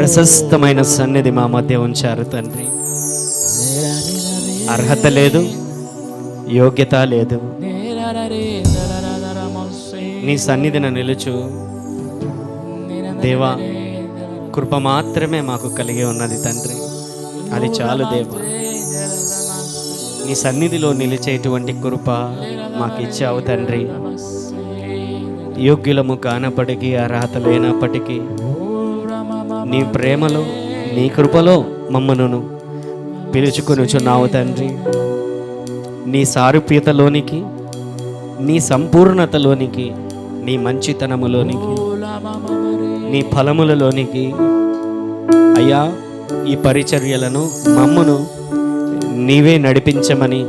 ప్రశస్తమైన సన్నిధి మా మధ్య ఉంచారు తండ్రి. అర్హత లేదు, యోగ్యత లేదు, నీ సన్నిధిని నిలుచు దేవా. కృప మాత్రమే మాకు కలిగి ఉన్నది తండ్రి, అది చాలు దేవా. నీ సన్నిధిలో నిలిచేటువంటి కృప మాకు ఇచ్చావు తండ్రి. యోగ్యులము కానప్పటికీ, అర్హత లేనప్పటికీ నీ ప్రేమలో, నీ కృపలో మమ్మను పిలుచుకొనుచున్నావు తండ్రి. నీ సారూప్యతలోనికి, నీ సంపూర్ణతలోనికి, నీ మంచితనములోనికి, నీ ఫలములలోనికి అయ్యా ఈ పరిచర్యలను మమ్మును నీవే నడిపించమని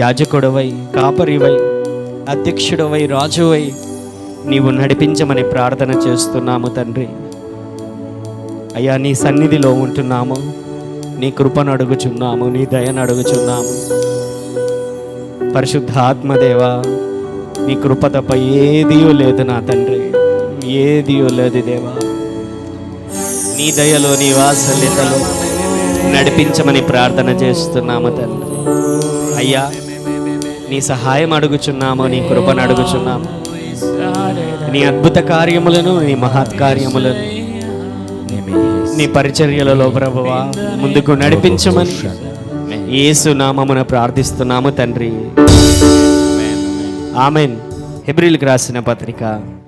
యాజకుడవై, కాపరివై, అధ్యక్షుడవై, రాజువై నీవు నడిపించమని ప్రార్థన చేస్తున్నాము తండ్రి. అయ్యా నీ సన్నిధిలో ఉంటున్నాము, నీ కృపను అడుగుచున్నాము, నీ దయను అడుగుచున్నాము. పరిశుద్ధ ఆత్మదేవా, నీ కృప తప్ప ఏదియో లేదు నా తండ్రి, ఏదియో లేదు దేవా. నీ దయలో, నీ వాత్సల్యతలో నడిపించమని ప్రార్థన చేస్తున్నాము తండ్రి. అయ్యా నీ సహాయం అడుగుచున్నాము, నీ కృపను అడుగుచున్నాము. నీ అద్భుత కార్యములను, నీ మహత్కార్యములను నీ పరిచర్యలలో ప్రభువా ముందుకు నడిపించమని యేసు నామమున ప్రార్థిస్తున్నాము తండ్రి. ఆమెన్. హెబ్రీయులకు రాసిన పత్రిక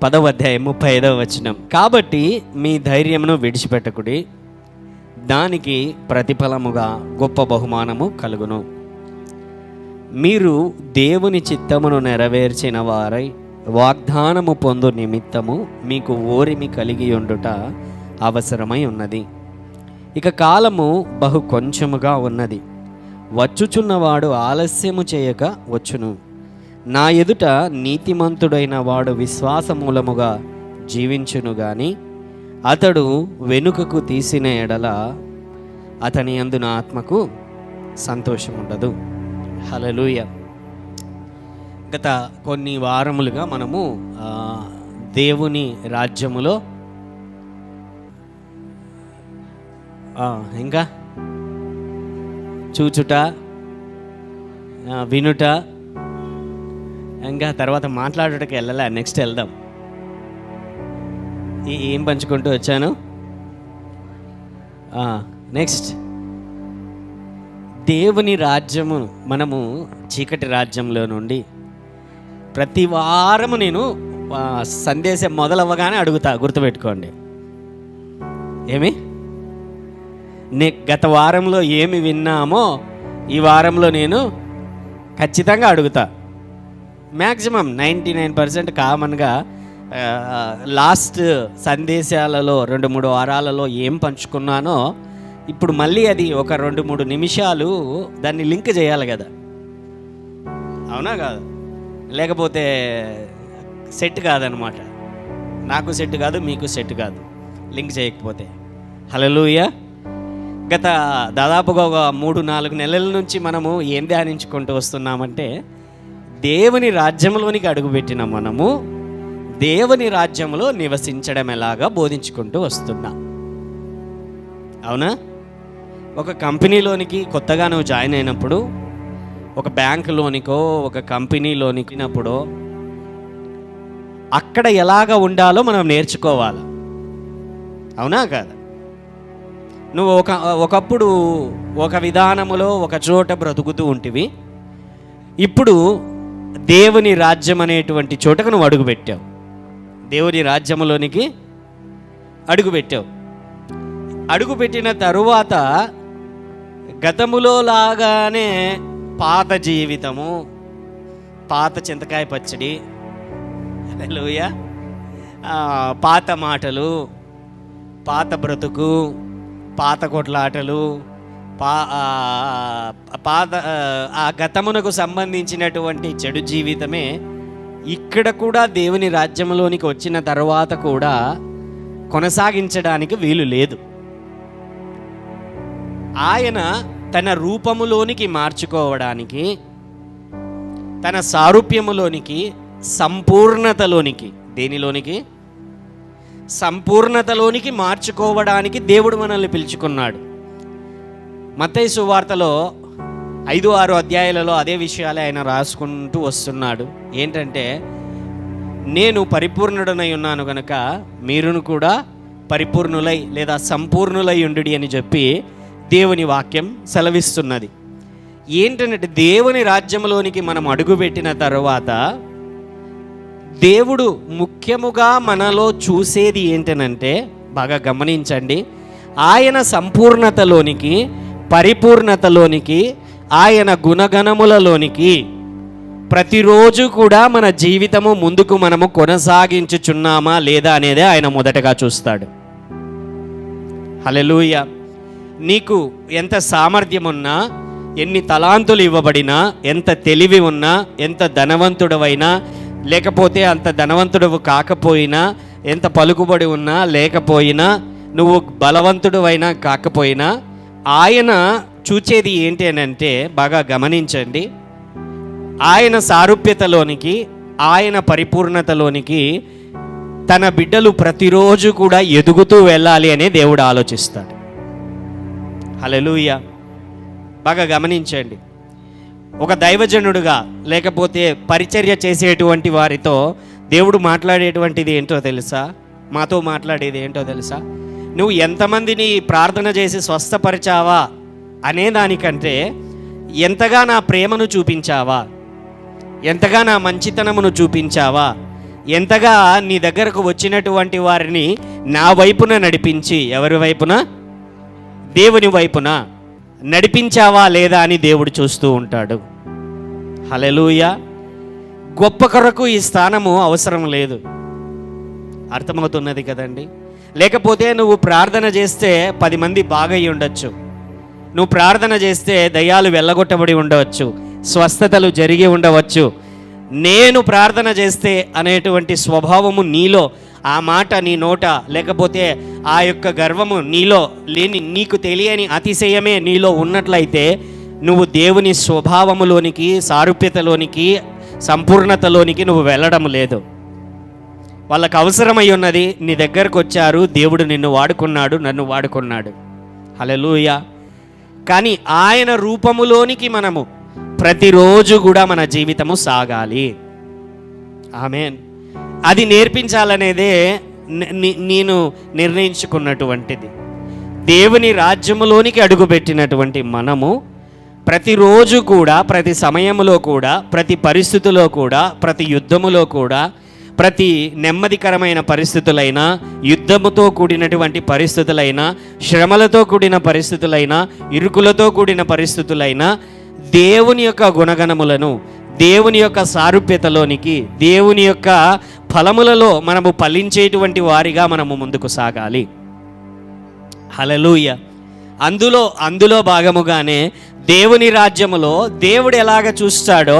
10వ అధ్యాయం 35వ వచనం. కాబట్టి మీ ధైర్యమును విడిచిపెట్టకుడి, దానికి ప్రతిఫలముగా గొప్ప బహుమానము కలుగును. మీరు దేవుని చిత్తమును నెరవేర్చిన వారై వాగ్దానము పొందు నిమిత్తము మీకు ఓరిమి కలిగి ఉండుట అవసరమై ఉన్నది. ఇక కాలము బహు కొంచెముగా ఉన్నది, వచ్చుచున్నవాడు ఆలస్యము చేయక వచ్చును. నా ఎదుట నీతిమంతుడైన వాడు విశ్వాసమూలముగా జీవించును గాని అతడు వెనుకకు తీసిన ఎడల అతని యందు నా ఆత్మకు సంతోషం ఉండదు. హల్లెలూయా. గత కొన్ని వారములుగా మనము దేవుని రాజ్యములో ఇంకా చూచుట, వినుట, ఇంకా తర్వాత మాట్లాడుటకి వెళ్ళలే. నెక్స్ట్ వెళ్దాం. ఏం పంచుకుంటూ వచ్చాను. నెక్స్ట్ దేవుని రాజ్యము. మనము చీకటి రాజ్యంలో నుండి ప్రతి వారము నేను సందేశం మొదలవ్వగానే అడుగుతా, గుర్తుపెట్టుకోండి. ఏమి గత వారంలో ఏమి విన్నామో ఈ వారంలో నేను ఖచ్చితంగా అడుగుతా. మ్యాక్సిమం 99% కామన్గా లాస్ట్ సందేశాలలో 2-3 వారాలలో ఏం పంచుకున్నానో ఇప్పుడు మళ్ళీ అది ఒక 2-3 నిమిషాలు దాన్ని లింక్ చేయాలి కదా, అవునా కాదు? లేకపోతే సెట్ కాదనమాట. నాకు సెట్ కాదు, మీకు సెట్ కాదు లింక్ చేయకపోతే. హల్లెలూయా. గత దాదాపుగా ఒక 3-4 నెలల నుంచి మనము ఏం ధ్యానించుకుంటూ వస్తున్నామంటే, దేవుని రాజ్యంలోనికి అడుగుపెట్టిన మనము దేవుని రాజ్యంలో నివసించడం ఎలాగా బోధించుకుంటూ వస్తున్నాం. అవునా? ఒక కంపెనీలోనికి కొత్తగా నువ్వు జాయిన్ అయినప్పుడు, ఒక బ్యాంకులోనికో ఒక కంపెనీలోనికినప్పుడు అక్కడ ఎలాగ ఉండాలో మనం నేర్చుకోవాలి. అవునా కాదా? నువ్వు ఒకప్పుడు ఒక విధానములో ఒక చోట బ్రతుకుతూ ఉంటివి, ఇప్పుడు దేవుని రాజ్యం అనేటువంటి చోటకు నువ్వు అడుగుపెట్టావు. దేవుని రాజ్యంలోనికి అడుగుపెట్టావు. అడుగుపెట్టిన తరువాత గతములో లాగానే పాత జీవితము, పాత చింతకాయ పచ్చడి, హల్లెలూయా, పాత మాటలు, పాత బ్రతుకు, పాత కొట్లాటలు, పాత ఆ గతమునకు సంబంధించినటువంటి చెడు జీవితమే ఇక్కడ కూడా దేవుని రాజ్యంలోనికి వచ్చిన తర్వాత కూడా కొనసాగించడానికి వీలు లేదు. ఆయన తన రూపములోనికి మార్చుకోవడానికి, తన సారూప్యములోనికి, సంపూర్ణతలోనికి, దేనిలోనికి? సంపూర్ణతలోనికి మార్చుకోవడానికి దేవుడు మనల్ని పిలుచుకున్నాడు. మత్తయి సువార్తలో 5-6 అధ్యాయాలలో అదే విషయాలే ఆయన రాసుకుంటూ వస్తున్నాడు. ఏంటంటే, నేను పరిపూర్ణుడనై ఉన్నాను గనక మీరును కూడా పరిపూర్ణులై లేదా సంపూర్ణులై ఉండుడి అని చెప్పి దేవుని వాక్యం సెలవిస్తున్నది. ఏంటంటే, దేవుని రాజ్యంలోనికి మనం అడుగుపెట్టిన తర్వాత దేవుడు ముఖ్యముగా మనలో చూసేది ఏంటనంటే, బాగా గమనించండి, ఆయన సంపూర్ణతలోనికి, పరిపూర్ణతలోనికి, ఆయన గుణగణములలోనికి ప్రతిరోజు కూడా మన జీవితము ముందుకు మనము కొనసాగించుచున్నామా లేదా అనేదే ఆయన మొదటగా చూస్తాడు. హల్లెలూయా. నీకు ఎంత సామర్థ్యం ఉన్నా, ఎన్ని తలాంతులు ఇవ్వబడినా, ఎంత తెలివి ఉన్నా, ఎంత ధనవంతుడవైనా లేకపోతే అంత ధనవంతుడవు కాకపోయినా, ఎంత పలుకుబడి ఉన్నా లేకపోయినా, నువ్వు బలవంతుడు అయినా కాకపోయినా, ఆయన చూచేది ఏంటి అని అంటే, బాగా గమనించండి, ఆయన సారూప్యతలోనికి, ఆయన పరిపూర్ణతలోనికి తన బిడ్డలు ప్రతిరోజు కూడా ఎదుగుతూ వెళ్ళాలి అనే దేవుడు ఆలోచిస్తాడు. హల్లెలూయా. బాగా గమనించండి, ఒక దైవజనుడుగా లేకపోతే పరిచర్య చేసేటువంటి వారితో దేవుడు మాట్లాడేటువంటిది ఏంటో తెలుసా? మాతో మాట్లాడేది ఏంటో తెలుసా? నువ్వు ఎంతమందిని ప్రార్థన చేసి స్వస్థపరిచావా అనే దానికంటే, ఎంతగా నా ప్రేమను చూపించావా, ఎంతగా నా మంచితనమును చూపించావా, ఎంతగా నీ దగ్గరకు వచ్చినటువంటి వారిని నా వైపున నడిపించి, ఎవరి వైపున? దేవుని వైపున నడిపించావా లేదా అని దేవుడు చూస్తూ ఉంటాడు. హల్లెలూయా. గొప్ప కొరకు ఈ స్థానము అవసరం లేదు. అర్థమవుతున్నది కదండి? లేకపోతే నువ్వు ప్రార్థన చేస్తే 10 మంది బాగయ్యి ఉండొచ్చు, నువ్వు ప్రార్థన చేస్తే దయ్యాలు వెళ్ళగొట్టబడి ఉండవచ్చు, స్వస్థతలు జరిగి ఉండవచ్చు. నేను ప్రార్థన చేస్తే అనేటువంటి స్వభావము నీలో, ఆ మాట నీ నోట, లేకపోతే ఆ యొక్క గర్వము నీలో లేని, నీకు తెలియని అతిశయమే నీలో ఉన్నట్లయితే నువ్వు దేవుని స్వభావములోనికి, సారూప్యతలోనికి, సంపూర్ణతలోనికి నువ్వు వెళ్ళడం లేదు. వాళ్ళకు అవసరమై ఉన్నది, నీ దగ్గరకు వచ్చారు, దేవుడు నిన్ను వాడుకున్నాడు, నన్ను వాడుకున్నాడు. హల్లెలూయా. కానీ ఆయన రూపములోనికి మనము ప్రతిరోజు కూడా మన జీవితము సాగాలి. ఆమేన్. అది నేర్పించాలనేదే నేను నిర్ణయించుకున్నటువంటిది. దేవుని రాజ్యములోనికి అడుగుపెట్టినటువంటి మనము ప్రతిరోజు కూడా, ప్రతి సమయంలో కూడా, ప్రతి పరిస్థితిలో కూడా, ప్రతి యుద్ధములో కూడా, ప్రతి నెమ్మదికరమైన పరిస్థితులైనా, యుద్ధముతో కూడినటువంటి పరిస్థితులైనా, శ్రమలతో కూడిన పరిస్థితులైనా, ఇరుకులతో కూడిన పరిస్థితులైనా, దేవుని యొక్క గుణగణములను, దేవుని యొక్క సారూప్యతలోనికి, దేవుని యొక్క ఫలములలో మనము ఫలించేటువంటి వారిగా మనము ముందుకు సాగాలి. హల్లెలూయా. అందులో భాగముగానే దేవుని రాజ్యములో దేవుడు ఎలాగ చూస్తాడో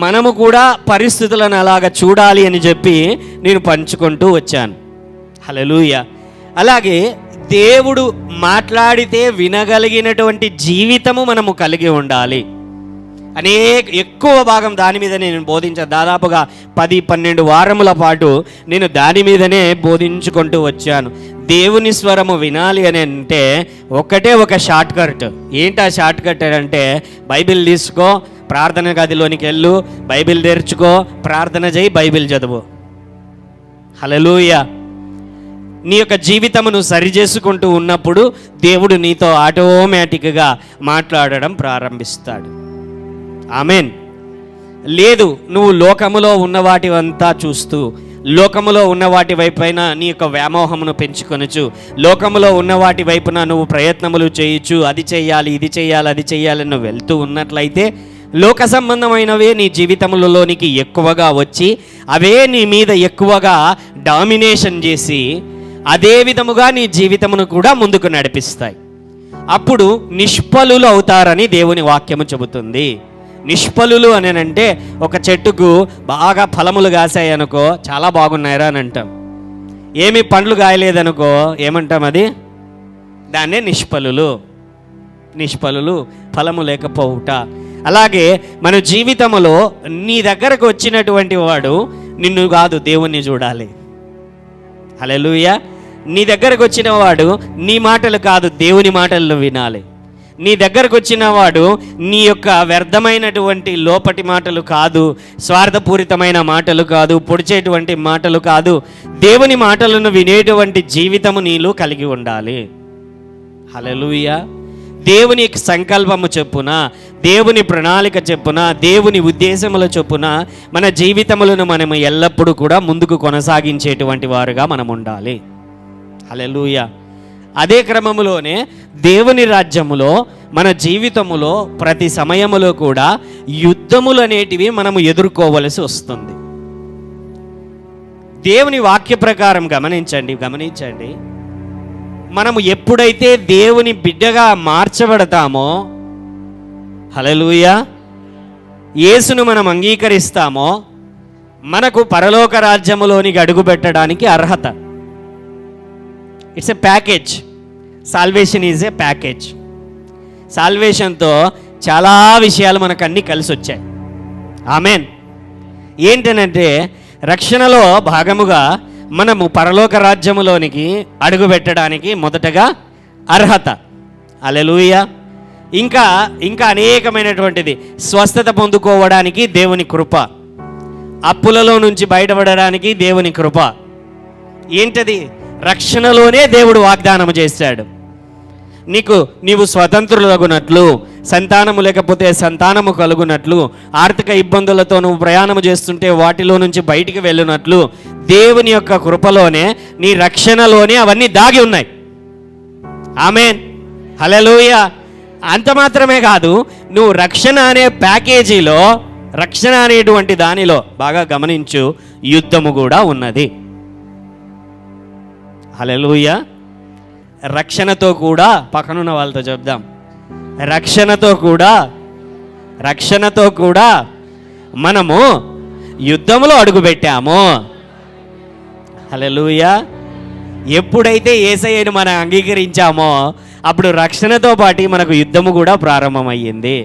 మనము కూడా పరిస్థితులను అలాగ చూడాలి అని చెప్పి నేను పంచుకుంటూ వచ్చాను. హల్లెలూయా. అలాగే దేవుడు మాట్లాడితే వినగలిగినటువంటి జీవితము మనము కలిగి ఉండాలి. ఎక్కువ భాగం దాని మీద నేను బోధించాను. దాదాపుగా 10-12 వారముల పాటు నేను దాని మీదనే బోధించుకుంటూ వచ్చాను. దేవుని స్వరము వినాలి అని అంటే ఒకటే ఒక షార్ట్ కట్. ఏంటి ఆ షార్ట్ కట్ అంటే, బైబిల్ తీసుకో, ప్రార్థన గదిలోనికి వెళ్ళు, బైబిల్ తెరుచుకో, ప్రార్థన చేయి, బైబిల్ చదువు. హల్లెలూయా. నీ యొక్క జీవితమును సరిచేసుకుంటూ ఉన్నప్పుడు దేవుడు నీతో ఆటోమేటిక్గా మాట్లాడడం ప్రారంభిస్తాడు. ఆమెన్. లేదు, నువ్వు లోకములో ఉన్న వాటివంతా చూస్తూ, లోకములో ఉన్న వాటి వైపున నీ యొక్క వ్యామోహమును పెంచుకొనచ్చు, లోకములో ఉన్న వాటి వైపున నువ్వు ప్రయత్నములు చేయొచ్చు, అది చేయాలి, ఇది చేయాలి, అది చేయాలని నువ్వు వెళ్తూ ఉన్నట్లయితే లోక సంబంధమైనవే నీ జీవితములలోనికి ఎక్కువగా వచ్చి అవే నీ మీద ఎక్కువగా డామినేషన్ చేసి అదే విధముగా నీ జీవితమును కూడా ముందుకు నడిపిస్తాయి. అప్పుడు నిష్ఫలులు అవుతారని దేవుని వాక్యము చెబుతుంది. నిష్ఫలులు అని అంటే, ఒక చెట్టుకు బాగా ఫలములు కాసాయి అనుకో, చాలా బాగున్నాయిరా అని అంటాం. ఏమి పండ్లు కాయలేదనుకో ఏమంటాం? అది దాన్నే నిష్ఫలులు. ఫలము లేకపోవుట. అలాగే మన జీవితంలో నీ దగ్గరకు వచ్చినటువంటి వాడు నిన్ను కాదు, దేవుణ్ణి చూడాలి. హల్లెలూయా. నీ దగ్గరకు వచ్చిన వాడు నీ మాటలు కాదు, దేవుని మాటలను వినాలి. నీ దగ్గరకు వచ్చిన వాడు నీ యొక్క వ్యర్థమైనటువంటి లోపటి మాటలు కాదు, స్వార్థపూరితమైన మాటలు కాదు, పొడిచేటువంటి మాటలు కాదు, దేవుని మాటలను వినేటువంటి జీవితము నీలో కలిగి ఉండాలి. హల్లెలూయా. దేవుని సంకల్పము చొప్పున, దేవుని ప్రణాళిక చొప్పున, దేవుని ఉద్దేశముల చొప్పున మన జీవితములను మనము ఎల్లప్పుడూ కూడా ముందుకు కొనసాగించేటువంటి వారుగా మనం ఉండాలి. హల్లెలూయా. అదే క్రమములోనే దేవుని రాజ్యములో మన జీవితములో ప్రతి సమయములో కూడా యుద్ధములు అనేటివి మనము ఎదుర్కోవలసి వస్తుంది. దేవుని వాక్య ప్రకారం గమనించండి, మనము ఎప్పుడైతే దేవుని బిడ్డగా మార్చబడతామో, హల్లెలూయా, యేసును మనం అంగీకరిస్తామో, మనకు పరలోక రాజ్యములోనికి అడుగు పెట్టడానికి అర్హత. It's a package. Salvation is a package. సాల్వేషన్తో చాలా విషయాలు మనకు అన్నీ కలిసి వచ్చాయి. ఆమెన్. ఏంటనంటే రక్షణలో భాగముగా మనము పరలోక రాజ్యములోనికి అడుగు పెట్టడానికి మొదటగా అర్హత. హల్లెలూయా. ఇంకా అనేకమైనటువంటిది. స్వస్థత పొందుకోవడానికి దేవుని కృప, అప్పులలో నుంచి బయటపడడానికి దేవుని కృప. ఏంటది? రక్షణలోనే దేవుడు వాగ్దానం చేశాడు. నీవు స్వతంత్రులగునట్లు, సంతానము లేకపోతే సంతానము కలుగునట్లు, ఆర్థిక ఇబ్బందులతో నువ్వు ప్రయాణం చేస్తుంటే వాటిలో నుంచి బయటికి వెళ్ళునట్లు దేవుని యొక్క కృపలోనే, నీ రక్షణలోనే అవన్నీ దాగి ఉన్నాయి. ఆమేన్. హల్లెలూయా. అంత మాత్రమే కాదు, నువ్వు రక్షణ అనే ప్యాకేజీలో, రక్షణ అనేటువంటి దానిలో బాగా గమనించు, యుద్ధము కూడా ఉన్నది. హల్లెలూయా. రక్షణతో కూడా, పక్కనున్న వాళ్ళతో చెప్దాం, రక్షణతో కూడా మనము యుద్ధంలో అడుగుపెట్టాము. హల్లెలూయా. ఎప్పుడైతే యేసయ్యను మనం అంగీకరించామో అప్పుడు రక్షణతో పాటు మనకు యుద్ధము కూడా ప్రారంభమయ్యింది.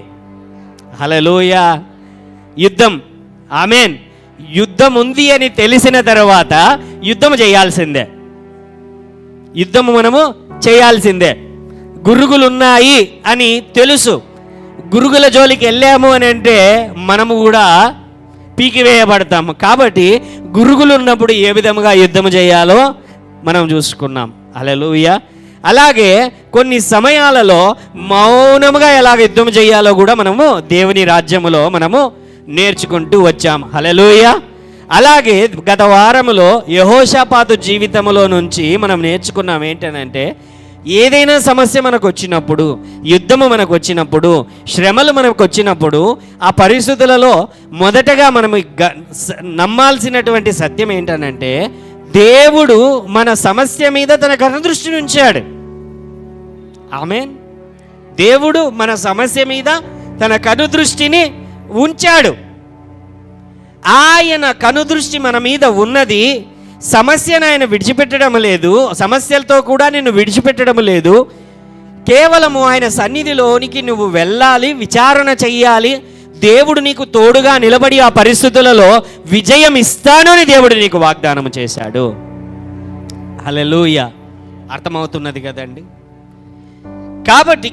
హల్లెలూయా. యుద్ధం. ఆమేన్. యుద్ధం ఉంది అని తెలిసిన తర్వాత యుద్ధం చేయాల్సిందే. యుద్ధము మనము చేయాల్సిందే. గురుగులు ఉన్నాయి అని తెలుసు, గురుగుల జోలికి వెళ్ళాము అని అంటే మనము కూడా పీకివేయబడతాము. కాబట్టి గురుగులు ఉన్నప్పుడు ఏ విధముగా యుద్ధము చేయాలో మనం చూసుకున్నాం. హల్లెలూయా. అలాగే కొన్ని సమయాలలో మౌనముగా ఎలాగ యుద్ధం చేయాలో కూడా మనము దేవుని రాజ్యములో మనము నేర్చుకుంటూ వచ్చాం. హల్లెలూయా. అలాగే గత వారములో యెహోషాపాతు జీవితంలో నుంచి మనం నేర్చుకున్నాం ఏంటనంటే, ఏదైనా సమస్య మనకు వచ్చినప్పుడు, యుద్ధము మనకు వచ్చినప్పుడు, శ్రమలు మనకు వచ్చినప్పుడు, ఆ పరిస్థితులలో మొదటగా మనము నమ్మాల్సినటువంటి సత్యం ఏంటనంటే, దేవుడు మన సమస్య మీద తన కనుదృష్టిని ఉంచాడు. ఆమేన్. దేవుడు మన సమస్య మీద తన కనుదృష్టిని ఉంచాడు. ఆయన కనుదృష్టి మన మీద ఉన్నది. సమస్యను ఆయన విడిచిపెట్టడం లేదు, సమస్యలతో కూడా నిన్ను విడిచిపెట్టడం లేదు. కేవలము ఆయన సన్నిధిలోనికి నువ్వు వెళ్ళాలి, విచారణ చెయ్యాలి. దేవుడు నీకు తోడుగా నిలబడి ఆ పరిస్థితులలో విజయం ఇస్తాను అని దేవుడు నీకు వాగ్దానం చేశాడు. హల్లెలూయా. అర్థమవుతున్నది కదండి. కాబట్టి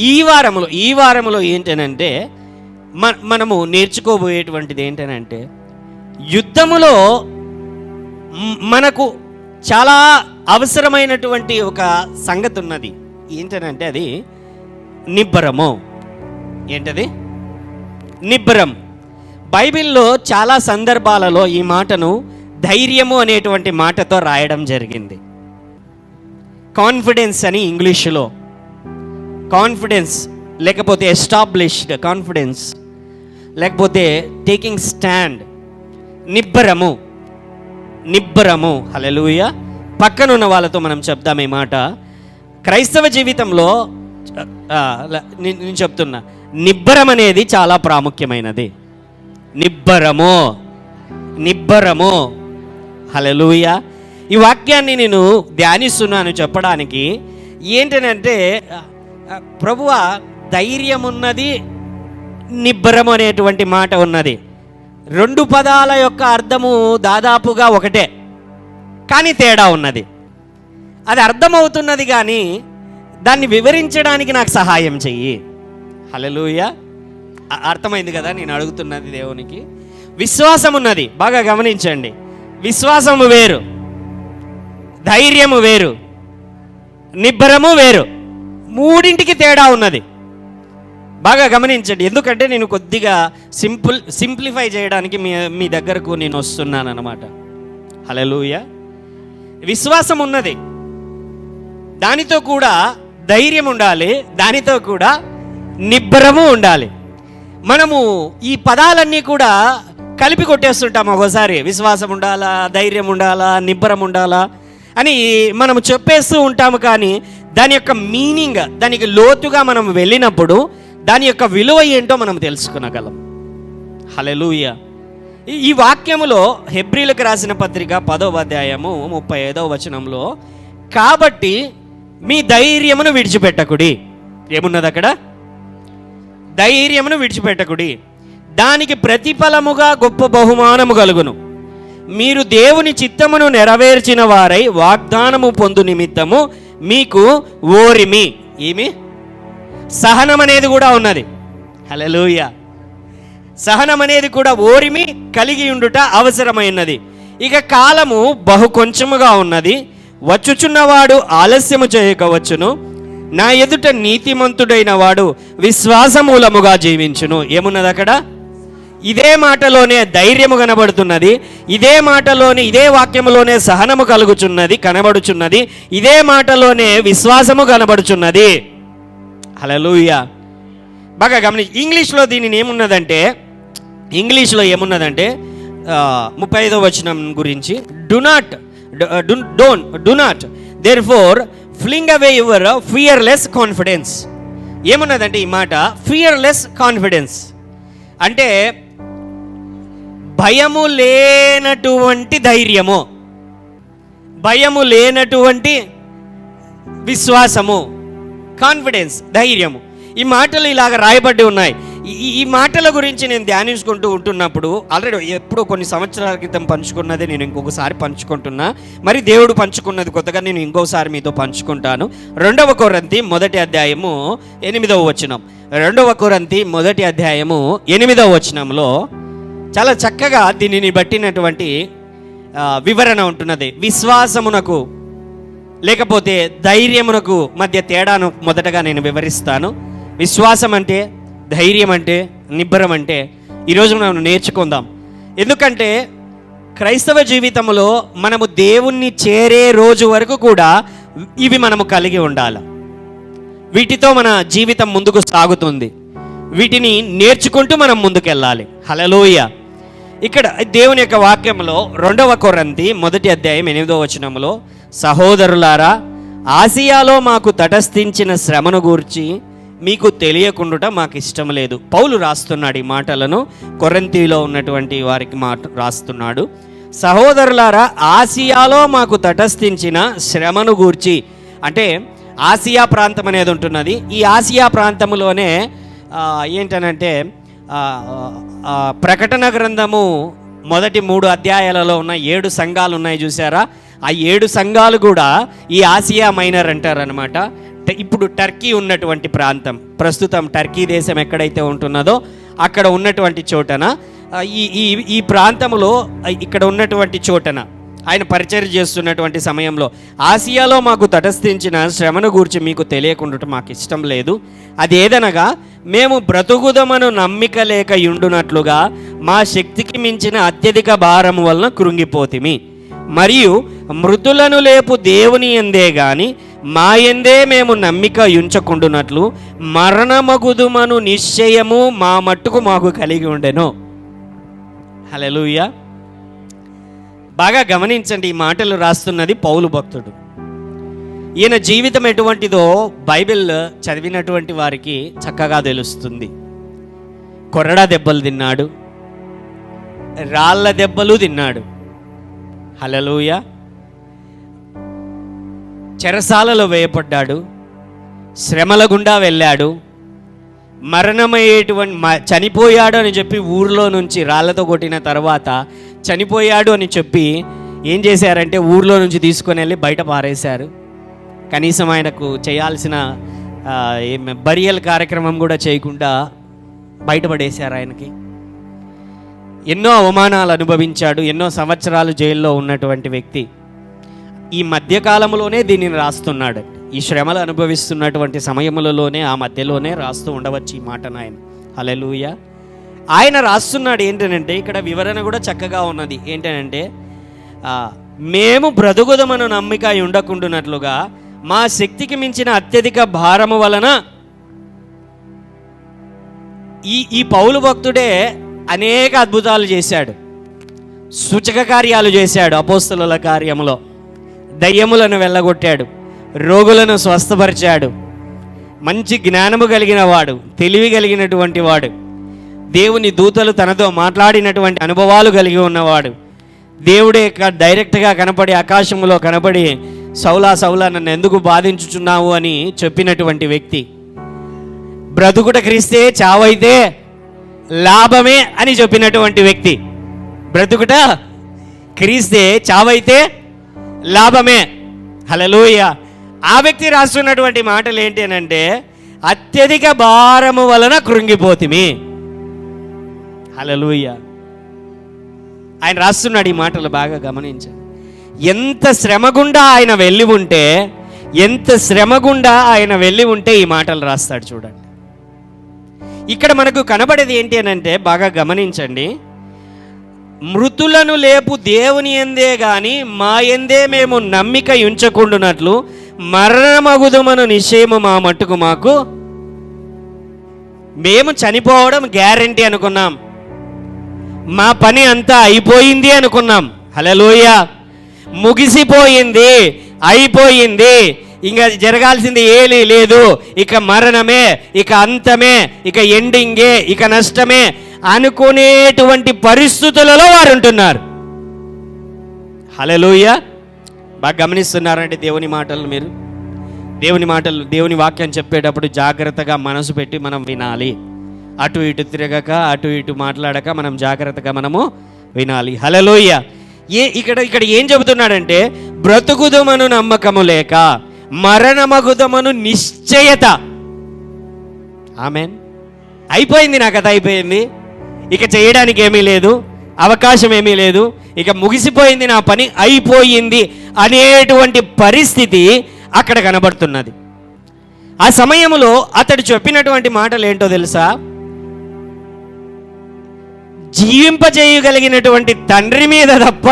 ఈ వారములో ఏంటనంటే, మనము నేర్చుకోబోయేటువంటిది ఏంటనంటే, యుద్ధములో మనకు చాలా అవసరమైనటువంటి ఒక సంగతి ఉన్నది. ఏంటనంటే అది నిబ్బరము. ఏంటది? నిబ్బరం. బైబిల్లో చాలా సందర్భాలలో ఈ మాటను ధైర్యము అనేటువంటి మాటతో రాయడం జరిగింది. కాన్ఫిడెన్స్ అని ఇంగ్లీషులో. కాన్ఫిడెన్స్ లేకపోతే ఎస్టాబ్లిష్డ్ కాన్ఫిడెన్స్, లేకపోతే టేకింగ్ స్టాండ్. నిబ్బరము. హల్లెలూయా. పక్కనున్న వాళ్ళతో మనం చెప్దాం ఈ మాట. క్రైస్తవ జీవితంలో నేను చెప్తున్నా, నిబ్బరం అనేది చాలా ప్రాముఖ్యమైనది. నిబ్బరము. హల్లెలూయా. ఈ వాక్యాన్ని నేను ధ్యానిస్తున్నాను చెప్పడానికి. ఏంటనంటే, ప్రభువా, ధైర్యం ఉన్నది, నిబ్బరం అనేటువంటి మాట ఉన్నది. రెండు పదాల యొక్క అర్థము దాదాపుగా ఒకటే, కానీ తేడా ఉన్నది. అది అర్థమవుతున్నది కానీ దాన్ని వివరించడానికి నాకు సహాయం చెయ్యి. హల్లెలూయా. అర్థమైంది కదా నేను అడుగుతున్నది దేవునికి? విశ్వాసం ఉన్నది, బాగా గమనించండి. విశ్వాసము వేరు, ధైర్యము వేరు, నిబ్బరము వేరు. మూడింటికి తేడా ఉన్నది. బాగా గమనించండి. ఎందుకంటే నేను కొద్దిగా సింప్లిఫై చేయడానికి మీ దగ్గరకు నేను వస్తున్నాను అన్నమాట. హల్లెలూయా. విశ్వాసం ఉన్నది, దానితో కూడా ధైర్యం ఉండాలి, దానితో కూడా నిబ్బరము ఉండాలి. మనము ఈ పదాలన్నీ కూడా కలిపి కొట్టేస్తుంటాం ఒక్కోసారి. విశ్వాసం ఉండాలా, ధైర్యం ఉండాలా, నిబ్బరం ఉండాలా అని మనము చెప్పేస్తూ ఉంటాము. కానీ దాని యొక్క మీనింగ్, దానికి లోతుగా మనం వెళ్ళినప్పుడు దాని యొక్క విలువ ఏంటో మనం తెలుసుకునగలం. హల్లెలూయా. ఈ వాక్యములో హెబ్రీలకు రాసిన పత్రిక 10వ అధ్యాయము 35వ వచనంలో, కాబట్టి మీ ధైర్యమును విడిచిపెట్టకుడి. ఏమున్నది అక్కడ? ధైర్యమును విడిచిపెట్టకుడి, దానికి ప్రతిఫలముగా గొప్ప బహుమానము కలుగును. మీరు దేవుని చిత్తమును నెరవేర్చిన వారై వాగ్దానము పొందు నిమిత్తము మీకు ఓరిమి, ఏమి సహనం అనేది కూడా ఉన్నది. హల్లెలూయా. సహనం అనేది కూడా ఓరిమి కలిగి ఉండుట అవసరమైనది. ఇక కాలము బహు కొంచెముగా ఉన్నది, వచ్చుచున్నవాడు ఆలస్యము చేయకవచ్చును. నా ఎదుట నీతిమంతుడైన వాడు విశ్వాసమూలముగా జీవించును. ఏమున్నది అక్కడ? ఇదే మాటలోనే ధైర్యము కనబడుతున్నది, ఇదే మాటలోనే, ఇదే వాక్యములోనే సహనము కనబడుచున్నది, ఇదే మాటలోనే విశ్వాసము కనబడుచున్నది. హల్లెలూయా. బాగా గమనించి ఇంగ్లీష్లో దీనిని ఏమున్నదంటే 35వ వచనం గురించి, do not therefore fling away your fearless confidence. ఏమున్నదంటే ఈ మాట ఫియర్లెస్ కాన్ఫిడెన్స్ అంటే భయము లేనటువంటి ధైర్యము, భయము లేనటువంటి విశ్వాసము, కాన్ఫిడెన్స్, ధైర్యము. ఈ మాటలు ఇలాగ రాయబడి ఉన్నాయి. ఈ మాటల గురించి నేను ధ్యానించుకుంటూ ఉంటున్నప్పుడు, ఆల్రెడీ ఎప్పుడో కొన్ని సంవత్సరాల క్రితం పంచుకున్నది నేను ఇంకొకసారి పంచుకుంటున్నా. మరి దేవుడు పంచుకున్నది కొత్తగా నేను ఇంకోసారి మీతో పంచుకుంటాను. 2వ కొరింథీ 1వ అధ్యాయము 8వ వచనం. 2వ కొరింథీ 1వ అధ్యాయము 8వ వచనంలో చాలా చక్కగా దీనిని బట్టినటువంటి వివరణ ఉంటున్నది. విశ్వాసమునకు లేకపోతే ధైర్యమునకు మధ్య తేడాను మొదటగా నేను వివరిస్తాను. విశ్వాసం అంటే, ధైర్యం అంటే, నిబ్బరం అంటే ఈరోజు మనం నేర్చుకుందాం. ఎందుకంటే క్రైస్తవ జీవితంలో మనము దేవుణ్ణి చేరే రోజు వరకు కూడా ఇవి మనము కలిగి ఉండాలి. వీటితో మన జీవితం ముందుకు సాగుతుంది. వీటిని నేర్చుకుంటూ మనం ముందుకెళ్ళాలి. హల్లెలూయా. ఇక్కడ దేవుని యొక్క వాక్యంలో 2వ కొరింథీ 1వ అధ్యాయం 8వ వచనంలో, సహోదరులారా, ఆసియాలో మాకు తటస్థించిన శ్రమను గూర్చి మీకు తెలియకుండా మాకు ఇష్టం లేదు. పౌలు రాస్తున్నాడు ఈ మాటలను, కొరింథీలో ఉన్నటువంటి వారికి రాస్తున్నాడు. సహోదరులారా, ఆసియాలో మాకు తటస్థించిన శ్రమను గూర్చి, అంటే ఆసియా ప్రాంతం అనేది ఉంటున్నది. ఈ ఆసియా ప్రాంతంలోనే ఏంటనంటే ప్రకటన గ్రంథము మొదటి 3 అధ్యాయాలలో ఉన్న 7 సంఘాలు ఉన్నాయి చూసారా? ఆ 7 సంఘాలు కూడా ఈ ఆసియా మైనర్ అంటారనమాట. ఇప్పుడు టర్కీ ఉన్నటువంటి ప్రాంతం, ప్రస్తుతం టర్కీ దేశం ఎక్కడైతే ఉంటున్నదో అక్కడ ఉన్నటువంటి చోటన, ఈ ప్రాంతంలో ఇక్కడ ఉన్నటువంటి చోటన ఆయన పరిచర్య చేస్తున్నటువంటి సమయంలో, ఆసియాలో మాకు తటస్థించిన శ్రమను గూర్చి మీకు తెలియకుండా మాకు ఇష్టం లేదు. అదేదనగా మేము బ్రతుకుదమను నమ్మిక లేక యుండునట్లుగా మా శక్తికి మించిన అత్యధిక భారము వలన కృంగిపోతిమి. మరియు మృతులను లేపు దేవుని యందే గాని మా యందే మేము నమ్మిక యుంచకుండునట్లు మరణమగుదుమను నిశ్చయము మా మట్టుకు మాకు కలిగి ఉండెను. హల్లెలూయా. బాగా గమనించండి, ఈ మాటలు రాస్తున్నది పౌలు భక్తుడు. ఈయన జీవితం ఎటువంటిదో బైబిల్ చదివినటువంటి వారికి చక్కగా తెలుస్తుంది. కొరడా దెబ్బలు తిన్నాడు, రాళ్ళ దెబ్బలు తిన్నాడు. హల్లెలూయా. చెరసాలలో వేయపడ్డాడు, శ్రమల గుండా వెళ్ళాడు, మరణమయ్యేటువంటి చనిపోయాడు అని చెప్పి ఊర్లో నుంచి రాళ్లతో కొట్టిన తర్వాత చనిపోయాడు అని చెప్పి ఏం చేశారంటే ఊర్లో నుంచి తీసుకొని వెళ్ళి బయట పారేశారు. కనీసం ఆయనకు చేయాల్సిన బరియల్ కార్యక్రమం కూడా చేయకుండా బయటపడేశారు. ఆయనకి ఎన్నో అవమానాలు అనుభవించాడు. ఎన్నో సంవత్సరాలు జైల్లో ఉన్నటువంటి వ్యక్తి ఈ మధ్యకాలంలోనే దీనిని రాస్తున్నాడు. ఈ శ్రమలు అనుభవిస్తున్నటువంటి సమయములలోనే, ఆ మధ్యలోనే రాస్తూ ఉండవచ్చు ఈ మాటను ఆయన. హల్లెలూయా. ఆయన రాస్తున్నాడు ఏంటంటే, ఇక్కడ వివరణ కూడా చక్కగా ఉన్నది. ఏంటంటే, మేము బ్రతుకుదమను నమ్మిక ఉండకుండానట్లుగా మా శక్తికి మించిన అత్యధిక భారము వలన ఈ పౌలు భక్తుడే అనేక అద్భుతాలు చేశాడు, సూచక కార్యాలు చేశాడు. అపోస్తలుల కార్యములో దయ్యములను వెళ్ళగొట్టాడు, రోగులను స్వస్థపరిచాడు, మంచి జ్ఞానము కలిగిన వాడు, తెలివి కలిగినటువంటి వాడు, దేవుని దూతలు తనతో మాట్లాడినటువంటి అనుభవాలు కలిగి ఉన్నవాడు, దేవుడే డైరెక్ట్గా కనపడి ఆకాశంలో కనపడి సౌలా సౌలా నన్ను ఎందుకు బాధించుచున్నావు అని చెప్పినటువంటి వ్యక్తి, బ్రతుకుట క్రీస్తే చావైతే లాభమే అని చెప్పినటువంటి వ్యక్తి, బ్రతుకుట క్రీస్తే చావైతే లాభమే. హల్లెలూయా. ఆ వ్యక్తి రాస్తున్నటువంటి మాటలు ఏంటి అంటే, అత్యధిక భారము వలన కృంగిపోతిమి. హల్లెలూయా. ఆయన రాస్తున్నాడు ఈ మాటలు బాగా గమనించండి. ఎంత శ్రమ గుండా ఆయన వెళ్ళి ఉంటే, ఎంత శ్రమ గుండా ఆయన వెళ్ళి ఉంటే ఈ మాటలు రాస్తాడు చూడండి. ఇక్కడ మనకు కనబడేది ఏంటి అని అంటే, బాగా గమనించండి, మృతులను లేపు దేవుని యందే గాని మా యందే మేము నమ్మిక ఉంచకుండునట్లు మరణమగుదుమను నిశ్చయము మా మట్టుకు మాకు. మేము చనిపోవడం గ్యారంటీ అనుకున్నాం, మా పని అంతా అయిపోయింది అనుకున్నాం. హల్లెలూయా. ముగిసిపోయింది, అయిపోయింది, ఇంకా జరగాల్సింది ఏమీ లేదు, ఇక మరణమే, ఇక అంతమే, ఇక ఎండింగే, ఇక నష్టమే అనుకునేటువంటి పరిస్థితులలో వారు ఉంటున్నారు. హల్లెలూయా. బాగా గమనిస్తున్నారంటే దేవుని మాటలు, మీరు దేవుని మాటలు, దేవుని వాక్యం చెప్పేటప్పుడు జాగ్రత్తగా మనసు పెట్టి మనం వినాలి. అటు ఇటు తిరగక, అటు ఇటు మాట్లాడక మనం జాగ్రత్తగా మనము వినాలి. హల్లెలూయా. ఇక్కడ ఏం చెబుతున్నాడంటే, బ్రతుకుదమను నమ్మకము లేక మరణమగుదమను నిశ్చయత. ఆమెన్. అయిపోయింది, నా కథ అయిపోయింది, ఇక చేయడానికి ఏమీ లేదు, అవకాశం ఏమీ లేదు, ఇక ముగిసిపోయింది, నా పని అయిపోయింది అనేటువంటి పరిస్థితి అక్కడ కనబడుతున్నది. ఆ సమయంలో అతడు చెప్పినటువంటి మాటలు ఏంటో తెలుసా? జీవింపజేయగలిగినటువంటి తండ్రి మీద తప్ప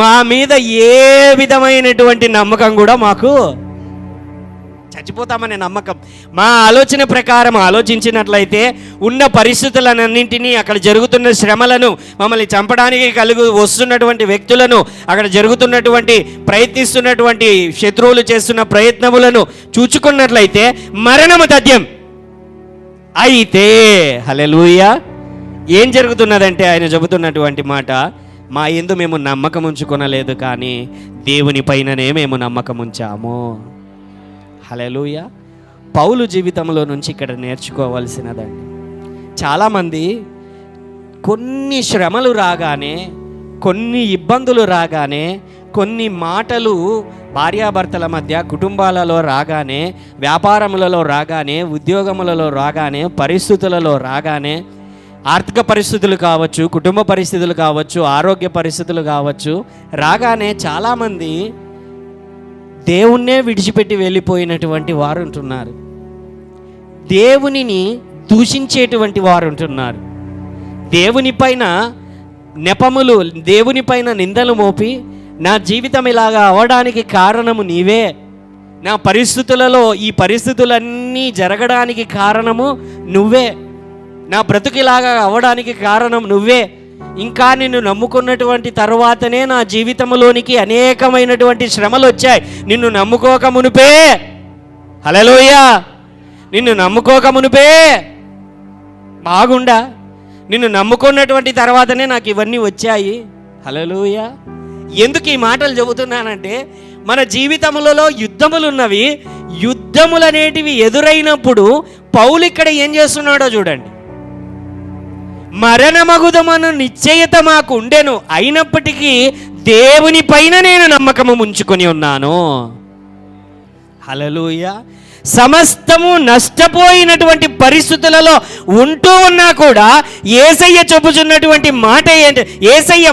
మా మీద ఏ విధమైనటువంటి నమ్మకం కూడా మాకు, చచ్చిపోతామనే నమ్మకం మా ఆలోచన ప్రకారం ఆలోచించినట్లయితే ఉన్న పరిస్థితులన్నింటినీ, అక్కడ జరుగుతున్న శ్రమలను, మమ్మల్ని చంపడానికి వస్తున్నటువంటి వ్యక్తులను, అక్కడ జరుగుతున్నటువంటి ప్రయత్నిస్తున్నటువంటి శత్రువులు చేస్తున్న ప్రయత్నములను చూచుకున్నట్లయితే మరణము తథ్యం అయితే. హల్లెలూయా. ఏం జరుగుతున్నదంటే ఆయన చెబుతున్నటువంటి మాట, మా యందు మేము నమ్మకం ఉంచుకొనలేదు, కానీ దేవుని పైననే మేము నమ్మకం ఉంచాము. హల్లెలూయా. పౌలు జీవితంలో నుంచి ఇక్కడ నేర్చుకోవాల్సినదండి. చాలామంది కొన్ని శ్రమలు రాగానే, కొన్ని ఇబ్బందులు రాగానే, కొన్ని మాటలు భార్యాభర్తల మధ్య, కుటుంబాలలో రాగానే, వ్యాపారములలో రాగానే, ఉద్యోగములలో రాగానే, పరిస్థితులలో రాగానే, ఆర్థిక పరిస్థితులు కావచ్చు, కుటుంబ పరిస్థితులు కావచ్చు, ఆరోగ్య పరిస్థితులు కావచ్చు, రాగానే చాలామంది దేవుణ్ణే విడిచిపెట్టి వెళ్ళిపోయినటువంటి వారు ఉంటున్నారు, దేవునిని దూషించేటువంటి వారు ఉంటున్నారు, దేవుని పైన నెపములు, దేవుని పైన నిందలు మోపి, నా జీవితం ఇలాగా అవ్వడానికి కారణము నీవే, నా పరిస్థితులలో ఈ పరిస్థితులన్నీ జరగడానికి కారణము నువ్వే, నా బ్రతుకిలాగా అవ్వడానికి కారణం నువ్వే, ఇంకా నిన్ను నమ్ముకున్నటువంటి తర్వాతనే నా జీవితంలోనికి అనేకమైనటువంటి శ్రమలు వచ్చాయి, నిన్ను నమ్ముకోక మునుపే. హల్లెలూయా. నిన్ను నమ్ముకోక మునుపే బాగుండా, నిన్ను నమ్ముకున్నటువంటి తర్వాతనే నాకు ఇవన్నీ వచ్చాయి. హల్లెలూయా. ఎందుకు ఈ మాటలు చెబుతున్నానంటే, మన జీవితములలో యుద్ధములు ఉన్నవి, యుద్ధములు అనేటివి ఎదురైనప్పుడు పౌలు ఇక్కడ ఏం చేస్తున్నాడో చూడండి. మరణమగుదమను నిశ్చయత మాకు ఉండెను, అయినప్పటికీ దేవుని పైన నేను నమ్మకము ఉంచుకొని ఉన్నాను. హల్లెలూయా. సమస్తము నష్టపోయినటువంటి పరిస్థితులలో ఉంటూ ఉన్నా కూడా యేసయ్య చెప్పుచున్నటువంటి మాట ఏంటి? యేసయ్య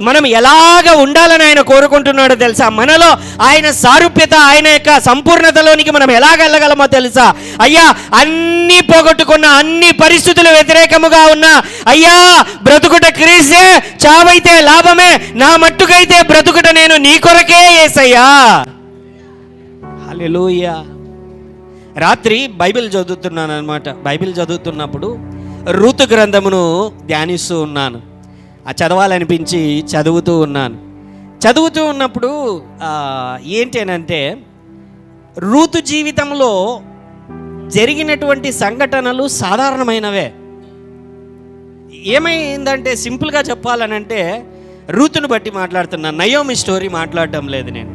మనం ఎలాగ ఉండాలని ఆయన కోరుకుంటున్నాడో తెలుసా? మనలో ఆయన సారూప్యత, ఆయన యొక్క సంపూర్ణతలోనికి మనం ఎలాగ వెళ్ళగలమో తెలుసా? అయ్యా, అన్ని పోగొట్టుకున్న, అన్ని పరిస్థితులు వ్యతిరేకముగా ఉన్నా, అయ్యా బ్రతుకుట క్రీస్తే, చావైతే లాభమే, నా మట్టుకైతే బ్రతుకుట నేను నీ కొరకే యేసయ్యా. హల్లెలూయా. రాత్రి బైబిల్ చదువుతున్నాను అనమాట. బైబిల్ చదువుతున్నప్పుడు రూతు గ్రంథమును ధ్యానిస్తూ ఉన్నాను. చదవాలనిపించి చదువుతూ ఉన్నాను. చదువుతూ ఉన్నప్పుడు ఏంటి అనంటే, రూతు జీవితంలో జరిగినటువంటి సంఘటనలు సాధారణమైనవే. ఏమైందంటే, సింపుల్గా చెప్పాలనంటే, రూతును బట్టి మాట్లాడుతున్నాను, నయోమి స్టోరీ మాట్లాడటం లేదు నేను.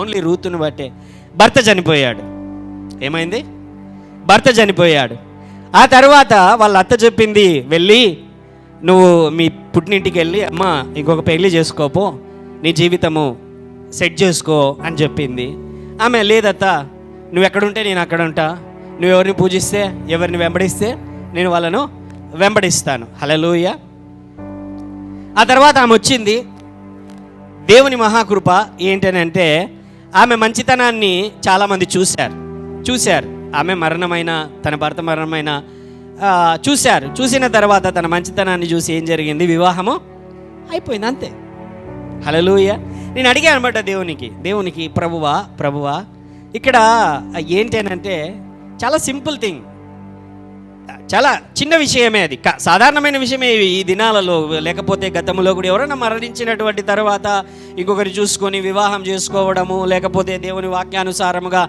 ఓన్లీ రూతును బట్టే. భర్త చనిపోయాడు. ఏమైంది? భర్త చనిపోయాడు. ఆ తర్వాత వాళ్ళ అత్త చెప్పింది, వెళ్ళి నువ్వు మీ పుట్టినింటికి వెళ్ళి అమ్మ ఇంకొక పెళ్లి చేసుకోపో, నీ జీవితము సెట్ చేసుకో అని చెప్పింది. ఆమె, లేదత్త, నువ్వు ఎక్కడుంటే నేను అక్కడ ఉంటా, నువ్వు ఎవరిని పూజిస్తే, ఎవరిని వెంబడిస్తే నేను వాళ్ళను వెంబడిస్తాను. హల్లెలూయా. ఆ తర్వాత ఆమె వచ్చింది. దేవుని మహాకృప ఏంటనంటే, ఆమె మంచితనాన్ని చాలామంది చూశారు. ఆమె మరణమైన, తన భర్త మరణమైన చూసిన తర్వాత తన మంచితనాన్ని చూసి ఏం జరిగింది? వివాహము అయిపోయింది, అంతే. హల్లెలూయా. నేను అడిగాను అనమాట దేవునికి, ప్రభువా ఇక్కడ ఏంటి అనంటే, చాలా సింపుల్ థింగ్, చాలా చిన్న విషయమే అది, సాధారణమైన విషయమే ఈ దినాలలో. లేకపోతే గతంలో కూడా ఎవరైనా మరణించినటువంటి తర్వాత ఇంకొకరి చూసుకొని వివాహం చేసుకోవడము, లేకపోతే దేవుని వాక్యానుసారముగా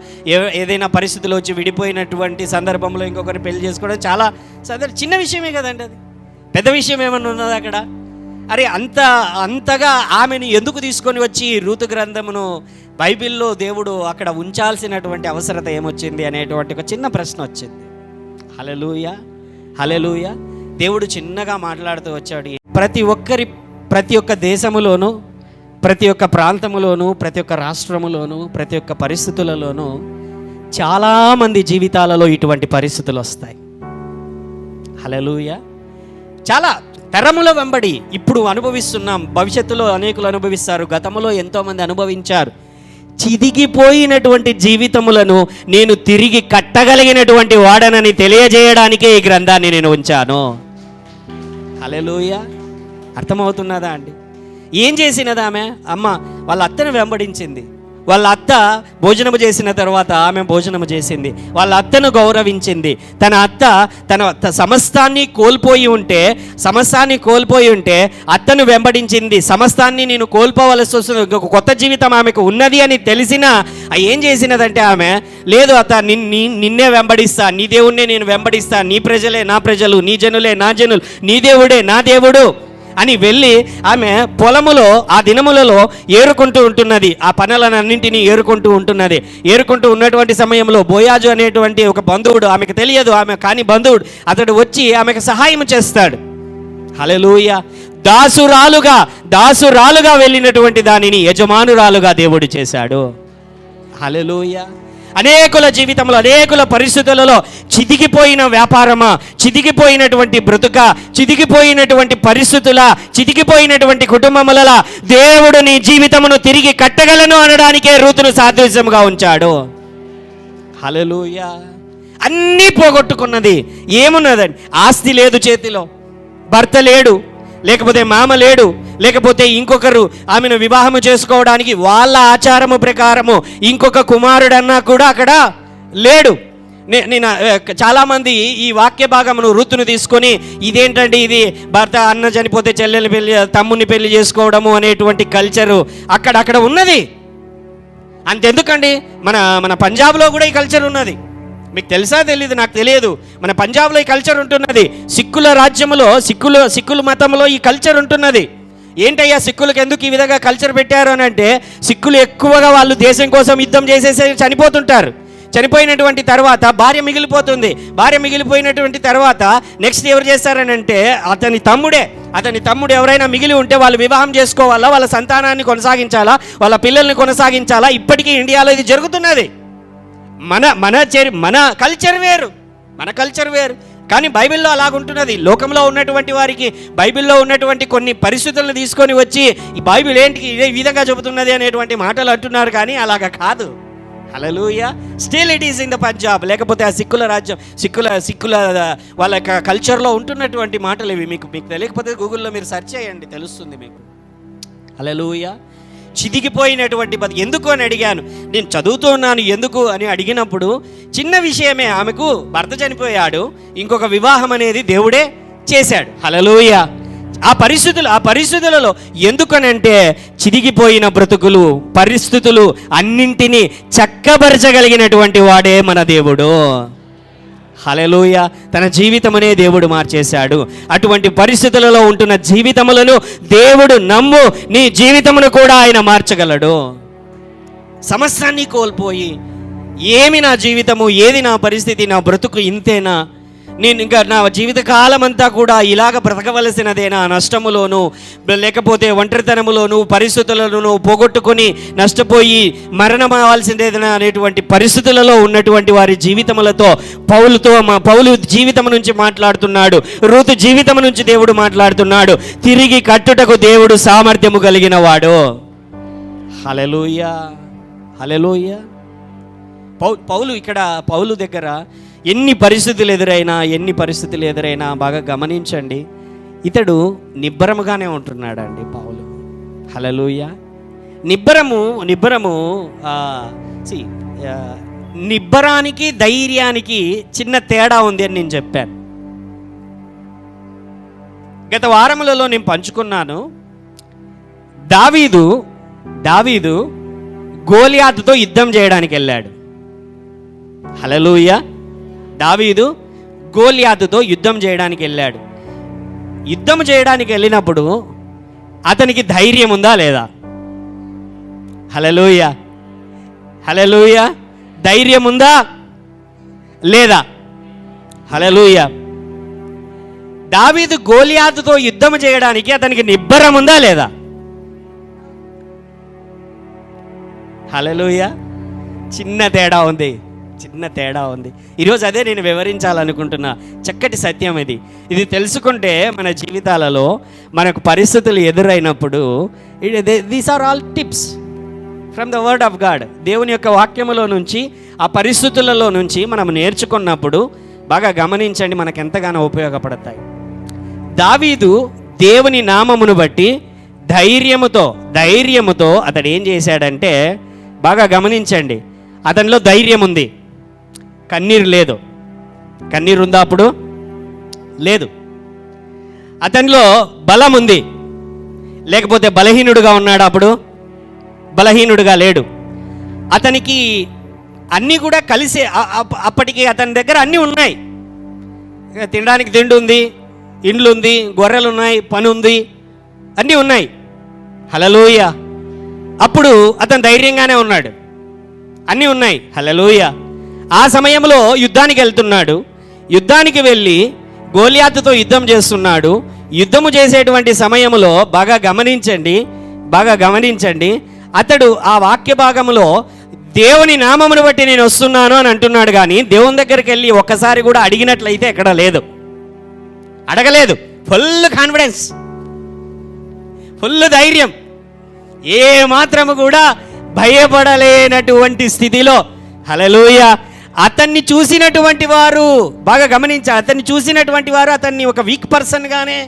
ఏదైనా పరిస్థితులు వచ్చి విడిపోయినటువంటి సందర్భంలో ఇంకొకరిని పెళ్లి చేసుకోవడం చాలా చిన్న విషయమే కదండి. అది పెద్ద విషయం ఏమన్నా ఉన్నది అక్కడ? అరే, అంతగా ఆమెను ఎందుకు తీసుకొని వచ్చి రూతు గ్రంథమును బైబిల్లో దేవుడు అక్కడ ఉంచాల్సినటువంటి అవసరత ఏమొచ్చింది అనేటువంటి ఒక చిన్న ప్రశ్న వచ్చింది. హల్లెలూయా. దేవుడు చిన్నగా మాట్లాడుతూ వచ్చాడు. ప్రతి ఒక్క దేశములోనూ, ప్రతి ఒక్క ప్రాంతములోనూ, ప్రతి ఒక్క రాష్ట్రములోనూ, ప్రతి ఒక్క పరిస్థితులలోనూ చాలామంది జీవితాలలో ఇటువంటి పరిస్థితులు వస్తాయి. హల్లెలూయా. చాలా తరముల వెంబడి ఇప్పుడు అనుభవిస్తున్నాం, భవిష్యత్తులో అనేకులు అనుభవిస్తారు, గతంలో ఎంతోమంది అనుభవించారు. చిదిగిపోయినటువంటి జీవితములను నేను తిరిగి కట్టగలిగినటువంటి వాడనని తెలియజేయడానికే ఈ గ్రంథాన్ని నేను ఉంచాను. హల్లెలూయా. అర్థమవుతున్నదా అండి? ఏం చేసినది ఆమె? అమ్మ వాళ్ళ అత్తను వెంబడించింది. వాళ్ళ అత్త భోజనము చేసిన తర్వాత ఆమె భోజనము చేసింది. వాళ్ళ అత్తను గౌరవించింది. తన అత్త తన సమస్తాన్ని కోల్పోయి ఉంటే అత్తను వెంబడించింది. సమస్తాన్ని నేను కోల్పోవలసి వస్తుంది, కొత్త జీవితం ఆమెకు ఉన్నది అని తెలిసినా ఏం చేసినదంటే ఆమె, లేదు అత్త, నిన్నే వెంబడిస్తా, నీ దేవుణ్ణే నేను వెంబడిస్తా, నీ ప్రజలే నా ప్రజలు, నీ జనులే నా జనులు, నీ దేవుడే నా దేవుడు అని వెళ్ళి ఆమె పొలములో ఆ దినములలో ఏరుకుంటూ ఉంటున్నది. ఆ పనులన్నింటినీ ఏరుకుంటూ ఉన్నటువంటి సమయంలో బోయాజు అనేటువంటి ఒక బంధువుడు, ఆమెకు తెలియదు ఆమె కానీ బంధువుడు, అతడు వచ్చి ఆమెకు సహాయం చేస్తాడు. హల్లెలూయా. దాసురాలుగా వెళ్ళినటువంటి దానిని యజమానురాలుగా దేవుడు చేశాడు. హల్లెలూయా. అనేకుల జీవితంలో, అనేకుల పరిస్థితులలో చితికిపోయిన వ్యాపారమా, చితికిపోయినటువంటి బ్రతుక, చితికిపోయినటువంటి పరిస్థితుల, చితికిపోయినటువంటి కుటుంబములలో దేవుడు నీ జీవితమును తిరిగి కట్టగలను అనడానికే రూతును సాదృశ్యంగా ఉంచాడు. హల్లెలూయా. అన్నీ పోగొట్టుకున్నది. ఏమున్నదండి? ఆస్తి లేదు చేతిలో, భర్త లేడు, లేకపోతే మామ లేడు, లేకపోతే ఇంకొకరు ఆమెను వివాహము చేసుకోవడానికి వాళ్ళ ఆచారము ప్రకారము ఇంకొక కుమారుడన్నా కూడా అక్కడ లేడు. నేను చాలామంది ఈ వాక్య భాగమును రూతును తీసుకొని, ఇదేంటండి ఇది, భర్త అన్న చనిపోతే చెల్లెలు పెళ్లి, తమ్ముని పెళ్లి చేసుకోవడము అనేటువంటి కల్చరు అక్కడ ఉన్నది. అంతెందుకండి, మన పంజాబ్లో కూడా ఈ కల్చర్ ఉన్నది. మీకు తెలుసా తెలీదు, నాకు తెలియదు. మన పంజాబ్లో ఈ కల్చర్ ఉంటున్నది. సిక్కుల రాజ్యములో, సిక్కుల మతంలో ఈ కల్చర్ ఉంటున్నది. ఏంటయ్యా సిక్కులకు ఎందుకు ఈ విధంగా కల్చర్ పెట్టారు అని అంటే, సిక్కులు ఎక్కువగా వాళ్ళు దేశం కోసం యుద్ధం చేసేసి చనిపోతుంటారు. చనిపోయినటువంటి తర్వాత భార్య మిగిలిపోతుంది. భార్య మిగిలిపోయినటువంటి తర్వాత నెక్స్ట్ ఎవరు చేస్తారని అంటే అతని తమ్ముడు ఎవరైనా మిగిలి ఉంటే వాళ్ళు వివాహం చేసుకోవాలా, వాళ్ళ సంతానాన్ని కొనసాగించాలా, వాళ్ళ పిల్లల్ని కొనసాగించాలా. ఇప్పటికీ ఇండియాలో ఇది జరుగుతున్నది. మన కల్చర్ వేరు కానీ బైబిల్లో అలాగుంటున్నది. లోకంలో ఉన్నటువంటి వారికి బైబిల్లో ఉన్నటువంటి కొన్ని పరిస్థితులను తీసుకొని వచ్చి ఈ బైబిల్ ఏంటి ఇదే విధంగా చెబుతున్నది అనేటువంటి మాటలు అంటున్నారు, కానీ అలాగా కాదు. Hallelujah. Still it is in the Punjab, లేకపోతే ఆ సిక్కుల రాజ్యం, సిక్కుల వాళ్ళ కల్చర్లో ఉంటున్నటువంటి మాటలు ఇవి. మీకు తెలియకపోతే గూగుల్లో మీరు సెర్చ్ చేయండి, తెలుస్తుంది మీకు. హల్లెలూయా. చిదిగిపోయినటువంటి ఎందుకు అని అడిగాను. నేను చదువుతూ ఉన్నాను ఎందుకు అని అడిగినప్పుడు చిన్న విషయమే, ఆమెకు భర్త చనిపోయాడు, ఇంకొక వివాహం అనేది దేవుడే చేశాడు. హల్లెలూయా. ఆ పరిస్థితులలో ఎందుకనంటే చిదిగిపోయిన బ్రతుకులు, పరిస్థితులు అన్నింటినీ చక్కబరచగలిగినటువంటి వాడే మన దేవుడు. హల్లెలూయా. తన జీవితం అనే దేవుడు మార్చేశాడు. అటువంటి పరిస్థితులలో ఉంటున్న జీవితములను దేవుడు నమ్ము, నీ జీవితమును కూడా ఆయన మార్చగలడు. సమస్తాన్ని కోల్పోయి ఏమి నా జీవితము, ఏది నా పరిస్థితి, నా బ్రతుకు ఇంతేనా, నేను ఇంకా నా జీవితకాలం అంతా కూడా ఇలాగ బ్రతకవలసినదేనా, నష్టములోను లేకపోతే ఒంటరితనములోను పరిస్థితులను పోగొట్టుకొని నష్టపోయి మరణం అవ్వాల్సిందేనా అనేటువంటి పరిస్థితులలో ఉన్నటువంటి వారి జీవితములతో పౌలు జీవితం నుంచి మాట్లాడుతున్నాడు. రూతు జీవితం నుంచి దేవుడు మాట్లాడుతున్నాడు. తిరిగి కట్టుటకు దేవుడు సామర్థ్యము కలిగిన వాడు. హల్లెలూయా. హల్లెలూయా. పౌలు దగ్గర ఎన్ని పరిస్థితులు ఎదురైనా బాగా గమనించండి, ఇతడు నిబ్బరముగానే ఉంటున్నాడండి పౌలు. హల్లెలూయా. నిబ్బరానికి ధైర్యానికి చిన్న తేడా ఉంది అని నేను చెప్పాను. గత వారములలో నేను పంచుకున్నాను. దావీదు గోలియాతుతో యుద్ధం చేయడానికి వెళ్ళాడు. హల్లెలూయా. దావీదు గోలియాతుతో యుద్ధం చేయడానికి వెళ్ళాడు. యుద్ధం చేయడానికి వెళ్ళినప్పుడు అతనికి ధైర్యం ఉందా లేదా? హల్లెలూయా. హల్లెలూయా. ధైర్యం ఉందా లేదా? హల్లెలూయా. దావీదు గోలియాతుతో యుద్ధం చేయడానికి అతనికి నిబ్బరం ఉందా లేదా? హల్లెలూయా. చిన్న తేడా ఉంది. ఈరోజు అదే నేను వివరించాలనుకుంటున్నా. చక్కటి సత్యం ఇది తెలుసుకుంటే మన జీవితాలలో మనకు పరిస్థితులు ఎదురైనప్పుడు these are all tips from the word of God. దేవుని యొక్క వాక్యములో నుంచి, ఆ పరిస్థితులలో నుంచి మనం నేర్చుకున్నప్పుడు బాగా గమనించండి, మనకు ఎంతగానో ఉపయోగపడతాయి. దావీదు దేవుని నామమును బట్టి ధైర్యముతో అతడు ఏం చేశాడంటే, బాగా గమనించండి, అతనిలో ధైర్యం ఉంది, కన్నీరు లేదు. కన్నీరు ఉందా? అప్పుడు లేదు. అతనిలో బలం ఉంది, లేకపోతే బలహీనుడుగా ఉన్నాడు? అప్పుడు బలహీనుడుగా లేడు. అతనికి అన్నీ కూడా కలిసే, అప్పటికి అతని దగ్గర అన్నీ ఉన్నాయి. తినడానికి తిండి ఉంది, ఇండ్లు ఉంది, గొర్రెలు ఉన్నాయి, పని ఉంది, అన్నీ ఉన్నాయి. హల్లెలూయా. అప్పుడు అతను ధైర్యంగానే ఉన్నాడు, అన్నీ ఉన్నాయి. హల్లెలూయా. ఆ సమయంలో యుద్ధానికి వెళ్తున్నాడు. యుద్ధానికి వెళ్ళి గోలియాతుతో యుద్ధం చేస్తున్నాడు. యుద్ధము చేసేటువంటి సమయంలో బాగా గమనించండి, అతడు ఆ వాక్య భాగంలో దేవుని నామమును బట్టి నేను వస్తున్నాను అని అంటున్నాడు, కానీ దేవుని దగ్గరికి వెళ్ళి ఒక్కసారి కూడా అడిగినట్లయితే ఎక్కడ లేదు, అడగలేదు. ఫుల్ కాన్ఫిడెన్స్, ఫుల్ ధైర్యం, ఏ మాత్రము కూడా భయపడలేనటువంటి స్థితిలో. హల్లెలూయా. అతన్ని చూసినటువంటి వారు బాగా గమనించారు. అతన్ని ఒక వీక్ పర్సన్గానే,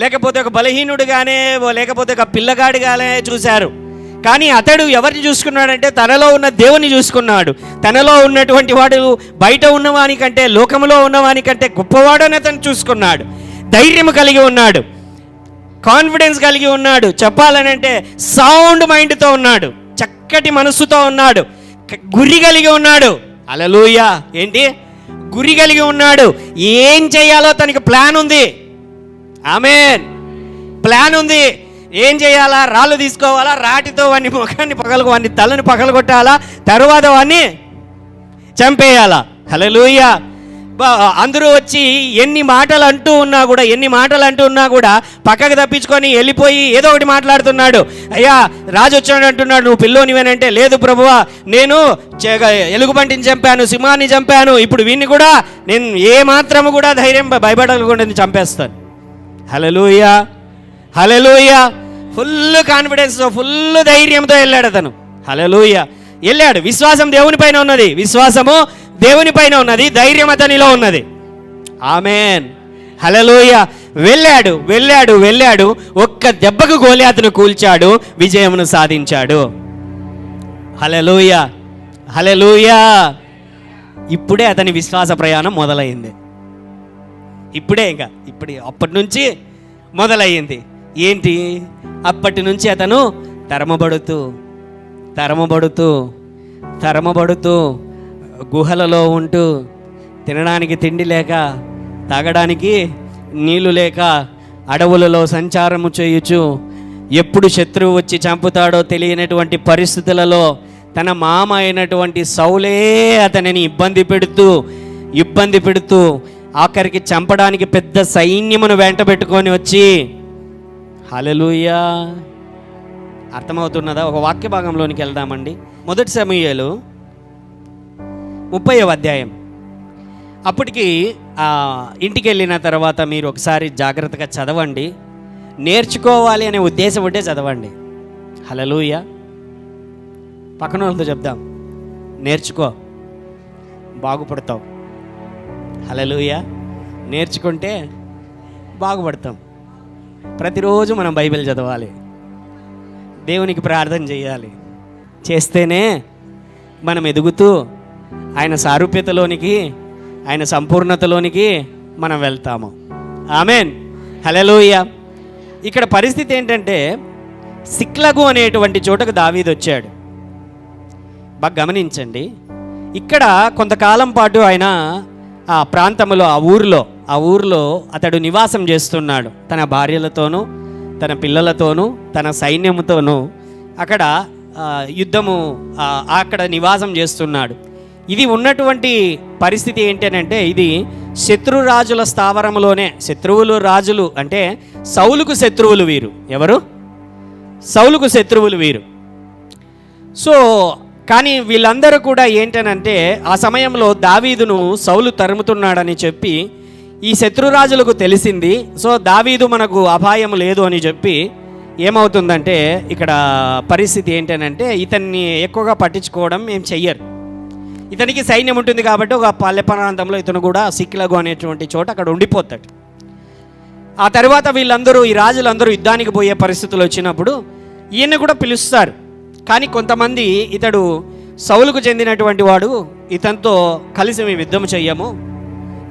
లేకపోతే ఒక బలహీనుడుగానే, లేకపోతే ఒక పిల్లగాడిగానే చూశారు. కానీ అతడు ఎవరిని చూసుకున్నాడంటే తనలో ఉన్న దేవుని చూసుకున్నాడు. తనలో ఉన్నటువంటి వాడు బయట ఉన్నవానికంటే, లోకంలో ఉన్నవానికంటే గొప్పవాడని అతను చూసుకున్నాడు. ధైర్యం కలిగి ఉన్నాడు, కాన్ఫిడెన్స్ కలిగి ఉన్నాడు. చెప్పాలనంటే సౌండ్ మైండ్తో ఉన్నాడు, చక్కటి మనస్సుతో ఉన్నాడు, గురి కలిగి ఉన్నాడు. హల్లెలూయా. ఏంటి? గురి కలిగి ఉన్నాడు. ఏం చేయాలో తనకి ప్లాన్ ఉంది. ఆమేన్. ప్లాన్ ఉంది. ఏం చేయాలా? రాళ్ళు తీసుకోవాలా, రాటితో వాడిని ముఖాన్ని వాడిని తలని పగలగొట్టాలా, తరువాత వాడిని చంపేయాలా. హల్లెలూయా. అందరూ వచ్చి ఎన్ని మాటలు అంటూ ఉన్నా కూడా పక్కకు తప్పించుకొని వెళ్ళిపోయి ఏదో ఒకటి మాట్లాడుతున్నాడు. అయ్యా రాజు వచ్చాడు అంటున్నాడు, నువ్వు పిల్లోనివేనంటే, లేదు ప్రభువా నేను ఎలుగుబంటిని చంపాను, సింహాన్ని చంపాను, ఇప్పుడు వీడిని కూడా నేను ఏ మాత్రము కూడా ధైర్యం భయపడకుండా చంపేస్తాను. హల్లెలూయా, హల్లెలూయా. ఫుల్ కాన్ఫిడెన్స్తో, ఫుల్ ధైర్యంతో వెళ్ళాడు అతను. హల్లెలూయా. వెళ్ళాడు. విశ్వాసం దేవుని పైన ఉన్నది, విశ్వాసము దేవుని పైన ఉన్నది, ధైర్యం అతనిలో ఉన్నది. ఆమేన్, హల్లెలూయా. వెళ్ళాడు. ఒక్క దెబ్బకు గోలియాతును కూల్చాడు, విజయమును సాధించాడు. హల్లెలూయా, హల్లెలూయా. ఇప్పుడే అతని విశ్వాస ప్రయాణం మొదలైంది. ఇప్పుడే అప్పటి నుంచి మొదలయ్యింది. ఏంటి? అప్పటి నుంచి అతను తరమబడుతూ గుహలలో ఉంటూ, తినడానికి తిండి లేక, తాగడానికి నీళ్లు లేక, అడవులలో సంచారము చేయుచు, ఎప్పుడు శత్రువు వచ్చి చంపుతాడో తెలియనటువంటి పరిస్థితులలో తన మామ అయినటువంటి సౌలే అతనిని ఇబ్బంది పెడుతూ ఆఖరికి చంపడానికి పెద్ద సైన్యమును వెంట పెట్టుకొని వచ్చి, హల్లెలూయా. అర్థమవుతున్నదా? ఒక వాక్య భాగంలోనికి వెళ్దామండి. 1 సమూయేలు 30వ అధ్యాయం. అప్పటికి ఇంటికి వెళ్ళిన తర్వాత మీరు ఒకసారి జాగ్రత్తగా చదవండి. నేర్చుకోవాలి అనే ఉద్దేశం ఉంటే చదవండి. హల్లెలూయా. పక్కన వాళ్ళతో చెప్దాం, నేర్చుకో, బాగుపడతావు. హల్లెలూయా. నేర్చుకుంటే బాగుపడతాం. ప్రతిరోజు మనం బైబిల్ చదవాలి, దేవునికి ప్రార్థన చేయాలి. చేస్తేనే మనం ఎదుగుతూ ఆయన సారూప్యతలోనికి, ఆయన సంపూర్ణతలోనికి మనం వెళ్తాము. ఆమేన్, హల్లెలూయా. ఇక్కడ పరిస్థితి ఏంటంటే, సిక్లగు అనేటువంటి చోటకు దావీదు వచ్చాడు. బాగా గమనించండి. ఇక్కడ కొంతకాలం పాటు ఆయన ఆ ప్రాంతంలో, ఆ ఊరిలో అతడు నివాసం చేస్తున్నాడు. తన భార్యలతోనూ, తన పిల్లలతోనూ, తన సైన్యముతోనూ అక్కడ యుద్ధము, అక్కడ నివాసం చేస్తున్నాడు. ఇది ఉన్నటువంటి పరిస్థితి ఏంటంటే, ఇది శత్రురాజుల స్థావరంలోనే. శత్రువులు రాజులు అంటే సౌలుకు శత్రువులు వీరు. ఎవరు? సౌలుకు శత్రువులు వీరు. సో కానీ వీళ్ళందరూ కూడా ఏంటనంటే, ఆ సమయంలో దావీదును సౌలు తరుముతున్నాడని చెప్పి ఈ శత్రురాజులకు తెలిసింది. సో దావీదు మనకు అపాయం లేదు అని చెప్పి ఏమవుతుందంటే, ఇక్కడ పరిస్థితి ఏంటనంటే, ఇతన్ని ఎక్కువగా పట్టించుకోవడం ఏం చెయ్యరు. ఇతనికి సైన్యం ఉంటుంది కాబట్టి ఒక పల్లె ప్రాంతంలో ఇతను కూడా సిక్లగు అనేటువంటి చోట అక్కడ ఉండిపోతాడు. ఆ తర్వాత వీళ్ళందరూ, ఈ రాజులందరూ యుద్ధానికి పోయే పరిస్థితులు వచ్చినప్పుడు ఈయన కూడా పిలుస్తారు. కానీ కొంతమంది, ఇతడు సౌలుకు చెందినటువంటి వాడు, ఇతనితో కలిసి మేము యుద్ధం చెయ్యము,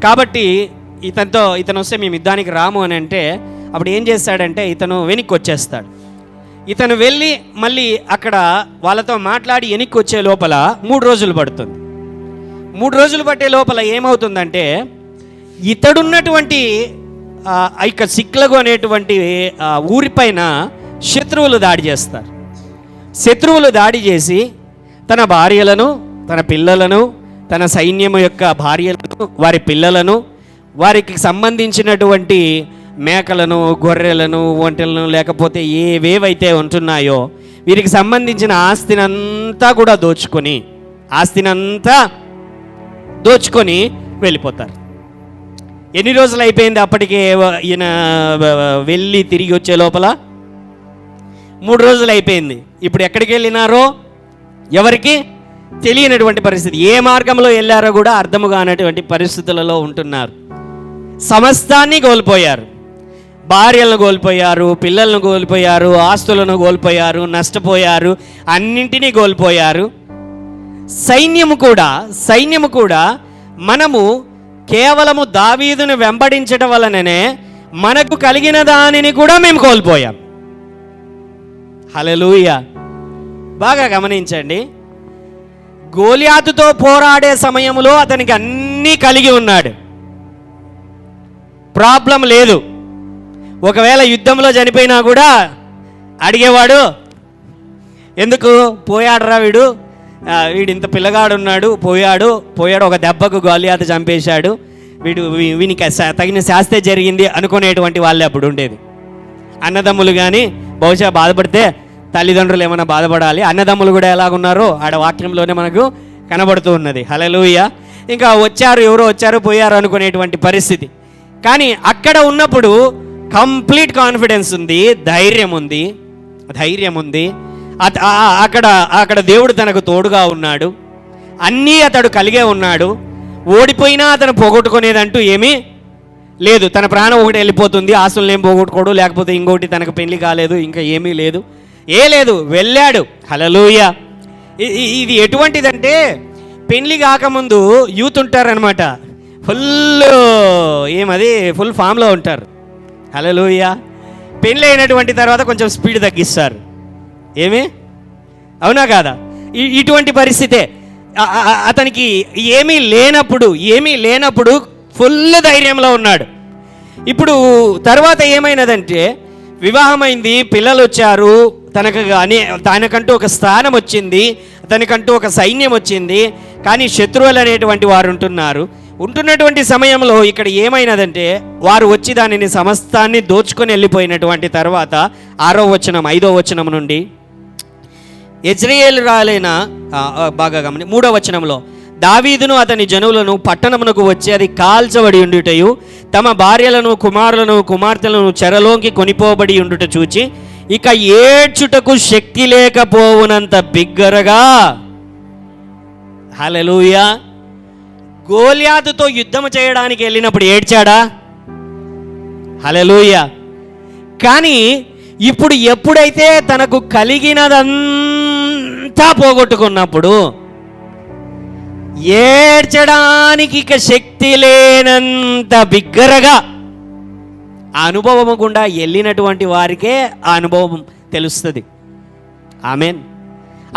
కాబట్టి ఇతను వస్తే మేము యుద్ధానికి రాము అని అంటే, అప్పుడు ఏం చేస్తాడంటే ఇతను వెనక్కి వచ్చేస్తాడు. ఇతను వెళ్ళి మళ్ళీ అక్కడ వాళ్ళతో మాట్లాడి వెనక్కి వచ్చే లోపల 3 రోజులు పడుతుంది. 3 రోజులు పట్టే లోపల ఏమవుతుందంటే, ఇతడున్నటువంటి ఇక సిక్లగు అనేటువంటి ఊరిపైన శత్రువులు దాడి చేస్తారు. శత్రువులు దాడి చేసి తన భార్యలను, తన పిల్లలను, తన సైన్యము యొక్క భార్యలను, వారి పిల్లలను, వారికి సంబంధించినటువంటి మేకలను, గొర్రెలను, ఒంటెలను, లేకపోతే ఏవేవైతే ఉంటున్నాయో వీరికి సంబంధించిన ఆస్తినంతా కూడా దోచుకొని వెళ్ళిపోతారు. ఎన్ని రోజులు అయిపోయింది అప్పటికే? ఈయన వెళ్ళి తిరిగి వచ్చే లోపల 3 రోజులు అయిపోయింది. ఇప్పుడు ఎక్కడికి వెళ్ళినారో ఎవరికి తెలియనటువంటి పరిస్థితి. ఏ మార్గంలో వెళ్ళారో కూడా అర్థము కానటువంటి పరిస్థితులలో ఉంటున్నారు. సమస్తాన్ని కోల్పోయారు. భార్యలను కోల్పోయారు, పిల్లలను కోల్పోయారు, ఆస్తులను కోల్పోయారు, నష్టపోయారు, అన్నింటినీ కోల్పోయారు. సైన్యము కూడా మనము కేవలము దావీదును వెంబడించడం వలననే మనకు కలిగిన దానిని కూడా మేము కోల్పోయాం. హల్లెలూయా. బాగా గమనించండి. గోలియాతుతో పోరాడే సమయంలో అతనికి అన్నీ కలిగి ఉన్నాడు, ప్రాబ్లం లేదు. ఒకవేళ యుద్ధంలో చనిపోయినా కూడా అడిగేవాడు, ఎందుకు పోయాడరా వీడు, వీడింత పిల్లగాడు ఉన్నాడు, పోయాడు ఒక దెబ్బకు గొలియాతు చంపేశాడు, వీనికి తగిన శాస్త్రే జరిగింది అనుకునేటువంటి వాళ్ళే అప్పుడు ఉండేది. అన్నదమ్ములు కానీ బహుశా బాధపడితే తల్లిదండ్రులు ఏమైనా బాధపడాలి, అన్నదమ్ములు కూడా ఎలాగున్నారో ఆడ వాక్యంలోనే మనకు కనబడుతూ ఉన్నది. హల్లెలూయా. ఇంకా ఎవరో వచ్చారు పోయారు అనుకునేటువంటి పరిస్థితి. కానీ అక్కడ ఉన్నప్పుడు కంప్లీట్ కాన్ఫిడెన్స్ ఉంది, ధైర్యం ఉంది. అక్కడ దేవుడు తనకు తోడుగా ఉన్నాడు, అన్నీ అతడు కలిగే ఉన్నాడు. ఓడిపోయినా అతను పోగొట్టుకునేదంటూ ఏమీ లేదు. తన ప్రాణం ఒకటి వెళ్ళిపోతుంది, ఆస్తులను ఏం పోగొట్టుకోడు, లేకపోతే ఇంకోటి తనకు పెళ్లి కాలేదు, ఇంకా ఏమీ లేదు, వెళ్ళాడు. హల్లెలూయా. ఇది ఎటువంటిదంటే పెళ్లి కాకముందు యూత్ ఉంటారనమాట, ఫుల్ ఫామ్లో ఉంటారు. హల్లెలూయా. పెళ్ళి అయినటువంటి తర్వాత కొంచెం స్పీడ్ తగ్గిస్తారు. అవునా కాదా? ఇటువంటి పరిస్థితే. అతనికి ఏమీ లేనప్పుడు ఫుల్ ధైర్యంలో ఉన్నాడు. ఇప్పుడు తర్వాత ఏమైనదంటే వివాహమైంది, పిల్లలు వచ్చారు, తనకంటూ ఒక స్థానం వచ్చింది, తనకంటూ ఒక సైన్యం వచ్చింది. కానీ శత్రువులు అనేటువంటి వారు ఉంటున్నటువంటి సమయంలో ఇక్కడ ఏమైనదంటే వారు వచ్చి దానిని సమస్తాన్ని దోచుకొని వెళ్ళిపోయినటువంటి తర్వాత 6వ వచనం 5వ వచనం నుండి యెజ్రెయేలు రాలైన 3వ వచనంలో దావీదును అతని జనులను పట్టణమునకు వచ్చి అది కాల్చబడి ఉండుటయు తమ భార్యలను కుమారులను కుమార్తెలను చెరలోకి కొనిపోబడి ఉండుట చూచి ఇక ఏడ్చుటకు శక్తి లేకపోవునంత బిగ్గరగా. హల్లెలూయా. గోలియాతుతో యుద్ధం చేయడానికి వెళ్ళినప్పుడు ఏడ్చాడా? హల్లెలూయా. కానీ ఇప్పుడు ఎప్పుడైతే తనకు కలిగినదంతా పోగొట్టుకున్నప్పుడు ఏడ్చడానికి ఇక శక్తి లేనంత బిగ్గరగా, ఆ అనుభవము గుండా వెళ్ళినటువంటి వారికే ఆ అనుభవం తెలుస్తుంది. ఆమెన్.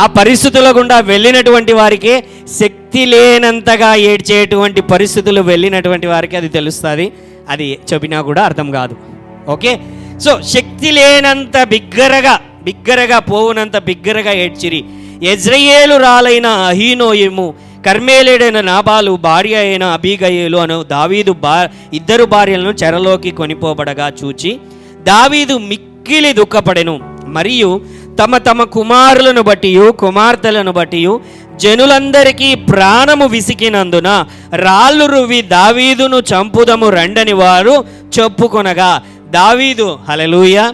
ఆ పరిస్థితుల గుండా వెళ్ళినటువంటి వారికే శక్తి లేనంతగా ఏడ్చేటువంటి పరిస్థితులు వెళ్ళినటువంటి వారికి అది తెలుస్తుంది. అది చెప్పినా కూడా అర్థం కాదు. ఓకే. సో శక్తి లేనంత బిగ్గరగా పోవునంత బిగ్గరగా ఏడ్చిరి. యెజ్రెయేలు రాలైన అహీనోయము కర్మేలేడైన నాబాలు భార్య అయిన అబీగయేలు అను దావీదు 2 భార్యలను చెరలోకి కొనిపోబడగా చూచి దావీదు మిక్కిలి దుఃఖపడెను. మరియు తమ కుమారులను బట్టి కుమార్తెలను బట్టి జనులందరికీ ప్రాణము విసికినందున రాళ్ళు రువి దావీదును చంపుదము రండని వారు చెప్పుకొనగా దావీదు హల్లెలూయా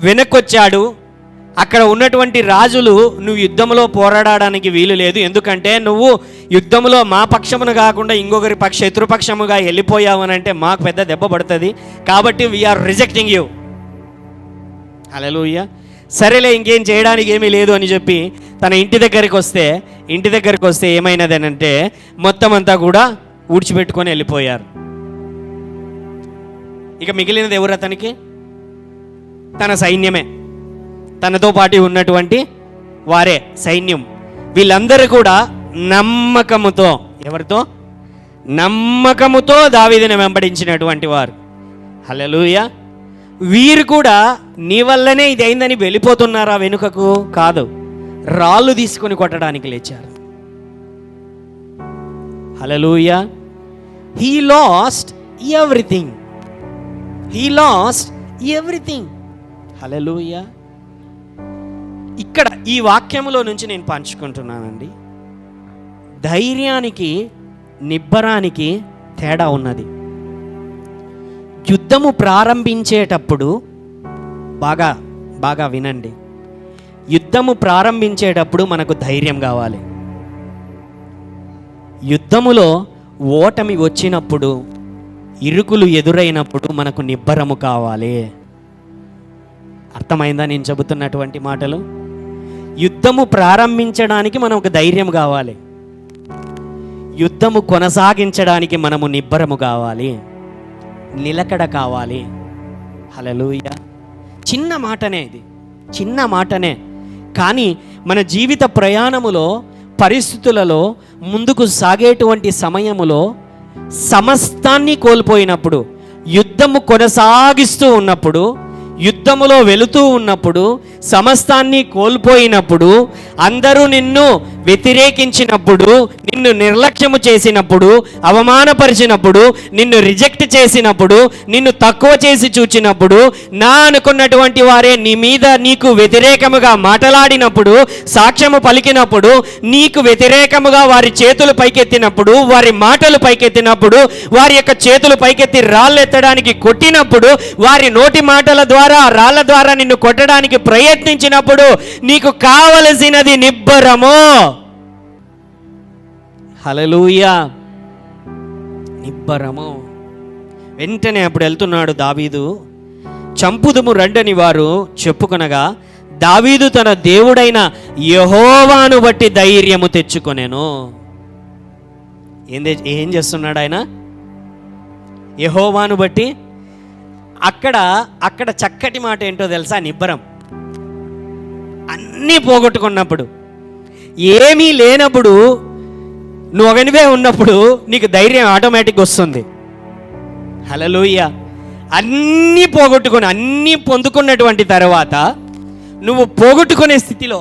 వెనక్కొచ్చాడు. అక్కడ ఉన్నటువంటి రాజులు నువ్వు యుద్ధంలో పోరాడడానికి వీలు లేదు, ఎందుకంటే నువ్వు యుద్ధంలో మా పక్షమును కాకుండా ఇంకొకరి శత్రుపక్షముగా వెళ్ళిపోయావనంటే మాకు పెద్ద దెబ్బ పడుతుంది, కాబట్టి వీఆర్ రిజెక్టింగ్ యూ. హల్లెలూయా. సరేలే ఇంకేం చేయడానికి ఏమీ లేదు అని చెప్పి తన ఇంటి దగ్గరికి వస్తే ఏమైనది అంటే మొత్తం అంతా కూడా ఊడ్చిపెట్టుకొని వెళ్ళిపోయారు. ఇక మిగిలినది ఎవరు? అతనికి తన సైన్యమే, తనతో పాటు ఉన్నటువంటి వారే సైన్యం. వీళ్ళందరూ కూడా నమ్మకముతో, ఎవరితో? నమ్మకముతో దావీదుని వెంబడించినటువంటి వారు. హల్లెలూయా. వీరు కూడా నీ వల్లనే ఇది అయిందని వెళ్ళిపోతున్నారా వెనుకకు? కాదు, రాళ్ళు తీసుకొని కొట్టడానికి లేచారు. Hallelujah. He lost everything. Hallelujah. ఇక్కడ ఈ వాక్యములో నుంచి నేను పంచుకుంటున్నానండి, ధైర్యానికి నిబ్బరానికి తేడా ఉన్నది. యుద్ధము ప్రారంభించేటప్పుడు బాగా వినండి, యుద్ధము ప్రారంభించేటప్పుడు మనకు ధైర్యం కావాలి. యుద్ధములో ఓటమి వచ్చినప్పుడు, ఇరుకులు ఎదురైనప్పుడు మనకు నిబ్బరము కావాలి. అర్థమైందా నేను చెబుతున్నటువంటి మాటలు? యుద్ధము ప్రారంభించడానికి మనకు ధైర్యం కావాలి, యుద్ధము కొనసాగించడానికి మనము నిబ్బరము కావాలి, నిలకడ కావాలి. హల్లెలూయా. చిన్న మాటనే ఇది, చిన్న మాటనే. కానీ మన జీవిత ప్రయాణములో, పరిస్థితులలో ముందుకు సాగేటువంటి సమయములో సమస్తాన్ని కోల్పోయినప్పుడు, యుద్ధము కొనసాగిస్తూ ఉన్నప్పుడు యుద్ధములో వెళుతూ ఉన్నప్పుడు, సమస్తాన్ని కోల్పోయినప్పుడు, అందరూ నిన్ను వ్యతిరేకించినప్పుడు, నిన్ను నిర్లక్ష్యము చేసినప్పుడు, అవమానపరిచినప్పుడు, నిన్ను రిజెక్ట్ చేసినప్పుడు, నిన్ను తక్కువ చేసి చూచినప్పుడు, నా అనుకున్నటువంటి వారే నీ మీద నీకు వ్యతిరేకముగా మాట్లాడినప్పుడు, సాక్ష్యము పలికినప్పుడు, నీకు వ్యతిరేకముగా వారి చేతులు పైకెత్తినప్పుడు, వారి మాటలు పైకెత్తినప్పుడు, వారి యొక్క చేతులు పైకెత్తి రాళ్ళెత్తడానికి కొట్టినప్పుడు, వారి నోటి మాటల ద్వారా, రాళ్ళ ద్వారా నిన్ను కొట్టడానికి ప్రయత్నించినప్పుడు, నీకు కావలసినది నిబ్బరము. హల్లెలూయా, నిబ్బరము. వెంటనే అప్పుడు వెళ్తున్నాడు దావీదు. చంపుదుము రండని వారు చెప్పుకొనగా, దావీదు తన దేవుడైన యెహోవాను బట్టి ధైర్యము తెచ్చుకొనెను. ఏం చేస్తున్నాడు ఆయన? యెహోవాను బట్టి. అక్కడ చక్కటి మాట ఏంటో తెలుసా? నిబ్బరం. అన్నీ పోగొట్టుకున్నప్పుడు, ఏమీ లేనప్పుడు, నువ్వు ఒకనివే ఉన్నప్పుడు నీకు ధైర్యం ఆటోమేటిక్గా వస్తుంది. హల్లెలూయా. అన్నీ పోగొట్టుకొని, అన్నీ పొందుకున్నటువంటి తర్వాత నువ్వు పోగొట్టుకునే స్థితిలో,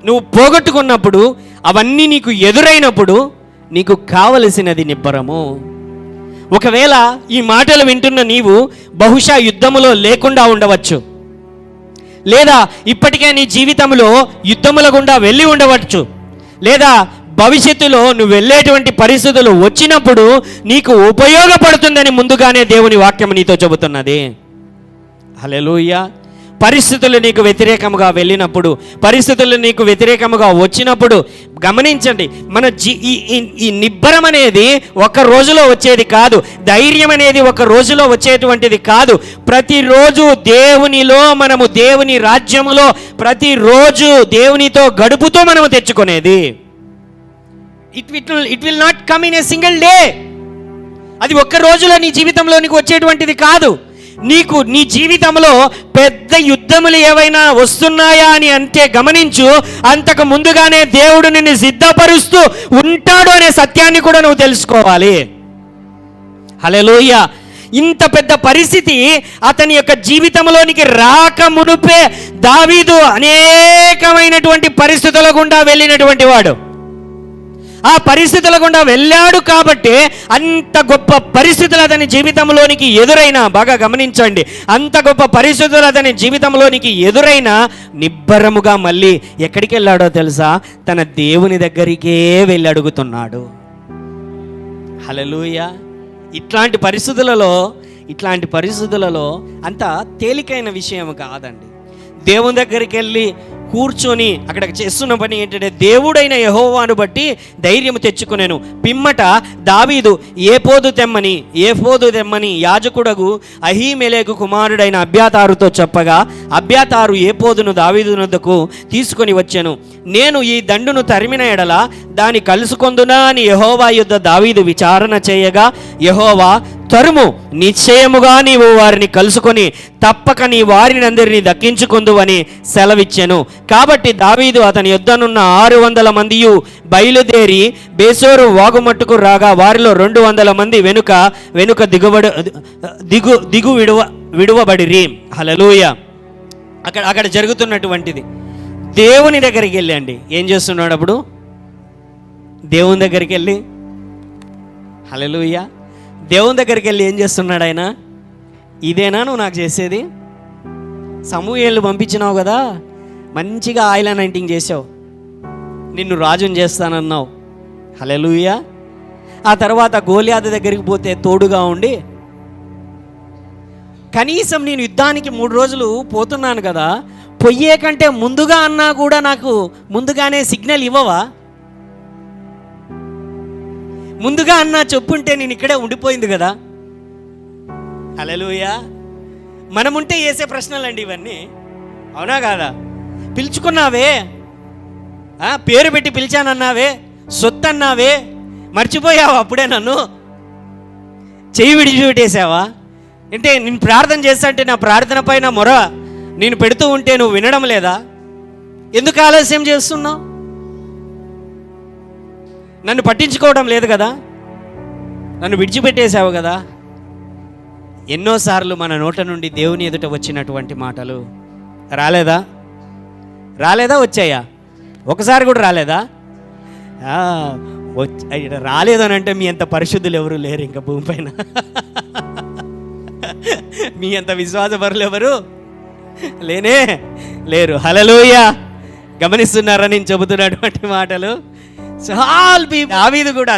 నువ్వు పోగొట్టుకున్నప్పుడు, అవన్నీ నీకు ఎదురైనప్పుడు నీకు కావలసినది నిబ్బరము. ఒకవేళ ఈ మాటలు వింటున్న నీవు బహుశా యుద్ధములో లేకుండా ఉండవచ్చు, లేదా ఇప్పటికే నీ జీవితంలో యుద్ధముల గుండా వెళ్ళి ఉండవచ్చు, లేదా భవిష్యత్తులో నువ్వు వెళ్ళేటువంటి పరిస్థితులు వచ్చినప్పుడు నీకు ఉపయోగపడుతుందని ముందుగానే దేవుని వాక్యం నీతో చెబుతున్నది. హల్లెలూయా. పరిస్థితులు నీకు వ్యతిరేకముగా వెళ్ళినప్పుడు, పరిస్థితులు నీకు వ్యతిరేకముగా వచ్చినప్పుడు గమనించండి, మన ఈ నిబ్బరం అనేది ఒక రోజులో వచ్చేది కాదు. ధైర్యం అనేది ఒక రోజులో వచ్చేటువంటిది కాదు. ప్రతిరోజు దేవునిలో, మనము దేవుని రాజ్యములో ప్రతిరోజు దేవునితో గడుపుతూ మనము తెచ్చుకునేది. It will not come in a single day. అది ఒక్క రోజులో నీ జీవితంలో నీకు వచ్చేటువంటిది కాదు. నీకు నీ జీవితంలో పెద్ద యుద్ధములు ఏవైనా వస్తున్నాయా అని అంటే గమనించు, అంతకు ముందుగానే దేవుడు నిన్ను సిద్ధపరుస్తూ ఉంటాడు అనే సత్యాన్ని కూడా నువ్వు తెలుసుకోవాలి. హల్లెలూయా. ఇంత పెద్ద పరిస్థితి అతని యొక్క జీవితంలోనికి రాక మునుపే దావీదు అనేకమైనటువంటి పరిస్థితుల గుండా వెళ్ళినటువంటి వాడు. ఆ పరిస్థితుల గుండా వెళ్ళాడు కాబట్టి అంత గొప్ప పరిస్థితులు అతని జీవితంలోనికి ఎదురైనా, బాగా గమనించండి, అంత గొప్ప పరిస్థితులు అతని జీవితంలోనికి ఎదురైనా నిబ్బరముగా మళ్ళీ ఎక్కడికి వెళ్ళాడో తెలుసా? తన దేవుని దగ్గరికే వెళ్ళి అడుగుతున్నాడు. హల్లెలూయా. ఇట్లాంటి పరిస్థితులలో అంత తేలికైన విషయం కాదండి. దేవుని దగ్గరికి వెళ్ళి కూర్చొని అక్కడ చేస్తున్న పని ఏంటంటే, దేవుడైన యెహోవాను బట్టి ధైర్యం తెచ్చుకునేను. పిమ్మట దావీదు ఏఫోదు తెమ్మని యాజకుడగు అహీమెలెకు కుమారుడైన అబ్యాతారుతో చెప్పగా, అబ్యాతారు ఏఫోదును దావీదు వద్దకు తీసుకొని వచ్చెను. నేను ఈ దండును తరిమిన ఎడల దాని కలుసుకొందునా అని యెహోవా యుద్ధ దావీదు విచారణ చేయగా, యెహోవా, తరుము, నిశ్చయముగా నీవు వారిని కలుసుకొని తప్పక నీ వారిని అందరినీ దక్కించుకొందువని సెలవిచ్చెను. కాబట్టి దావీదు అతని యుద్ధనున్న 600 మందియు బయలుదేరి బేసోరు వాగుమట్టుకు రాగా, వారిలో 200 మంది వెనుక దిగు విడువబడిరి. హల్లెలూయా. అక్కడ జరుగుతున్నటువంటిది దేవుని దగ్గరికి వెళ్ళండి. ఏం చేస్తున్నాడు అప్పుడు? దేవుని దగ్గరికి వెళ్ళి, హల్లెలూయా, దేవుని దగ్గరికి వెళ్ళి ఏం చేస్తున్నాడు ఆయన? ఇదేనా నువ్వు నాకు చేసేది? సమూయేలు పంపించినావు కదా, మంచిగా ఆయిల్ అనాయింటింగ్ చేసావు, నిన్ను రాజుని చేస్తానన్నావు. హల్లెలూయా. ఆ తర్వాత గోలియాతు దగ్గరికి పోతే తోడుగా ఉండి, కనీసం నేను యుద్ధానికి 3 రోజులు పోతున్నాను కదా, పొయ్యే కంటే ముందుగా అన్నా కూడా నాకు ముందుగానే సిగ్నల్ ఇవ్వవా? ముందుగా అన్నా చెప్పుంటే నేను ఇక్కడే ఉండిపోయింది కదా. హల్లెలూయా. మనముంటే వేసే ప్రశ్నలండి ఇవన్నీ, అవునా కాదా? పిలుచుకున్నావే, పేరు పెట్టి పిలిచానన్నావే, సొత్తు అన్నావే, మర్చిపోయావా అప్పుడే నన్ను? చెయ్యి విడిచిపెట్టేసావా? అంటే నేను ప్రార్థన చేస్తాంటే నా ప్రార్థన పైన మొర నేను పెడుతూ ఉంటే నువ్వు వినడం లేదా? ఎందుకు ఆలస్యం చేస్తున్నావు? నన్ను పట్టించుకోవడం లేదు కదా, నన్ను విడిచిపెట్టేశావు కదా. ఎన్నోసార్లు మన నోట నుండి దేవుని ఎదుట వచ్చినటువంటి మాటలు రాలేదా వచ్చాయా? ఒకసారి కూడా రాలేదా? రాలేదు అని అంటే మీ అంత పరిశుద్ధులు ఎవరు లేరు ఇంకా భూమిపైన. మీ అంత విశ్వాసపరులు ఎవరు లేరు. హల్లెలూయా. గమనిస్తున్నారా నేను చెబుతున్నటువంటి మాటలు?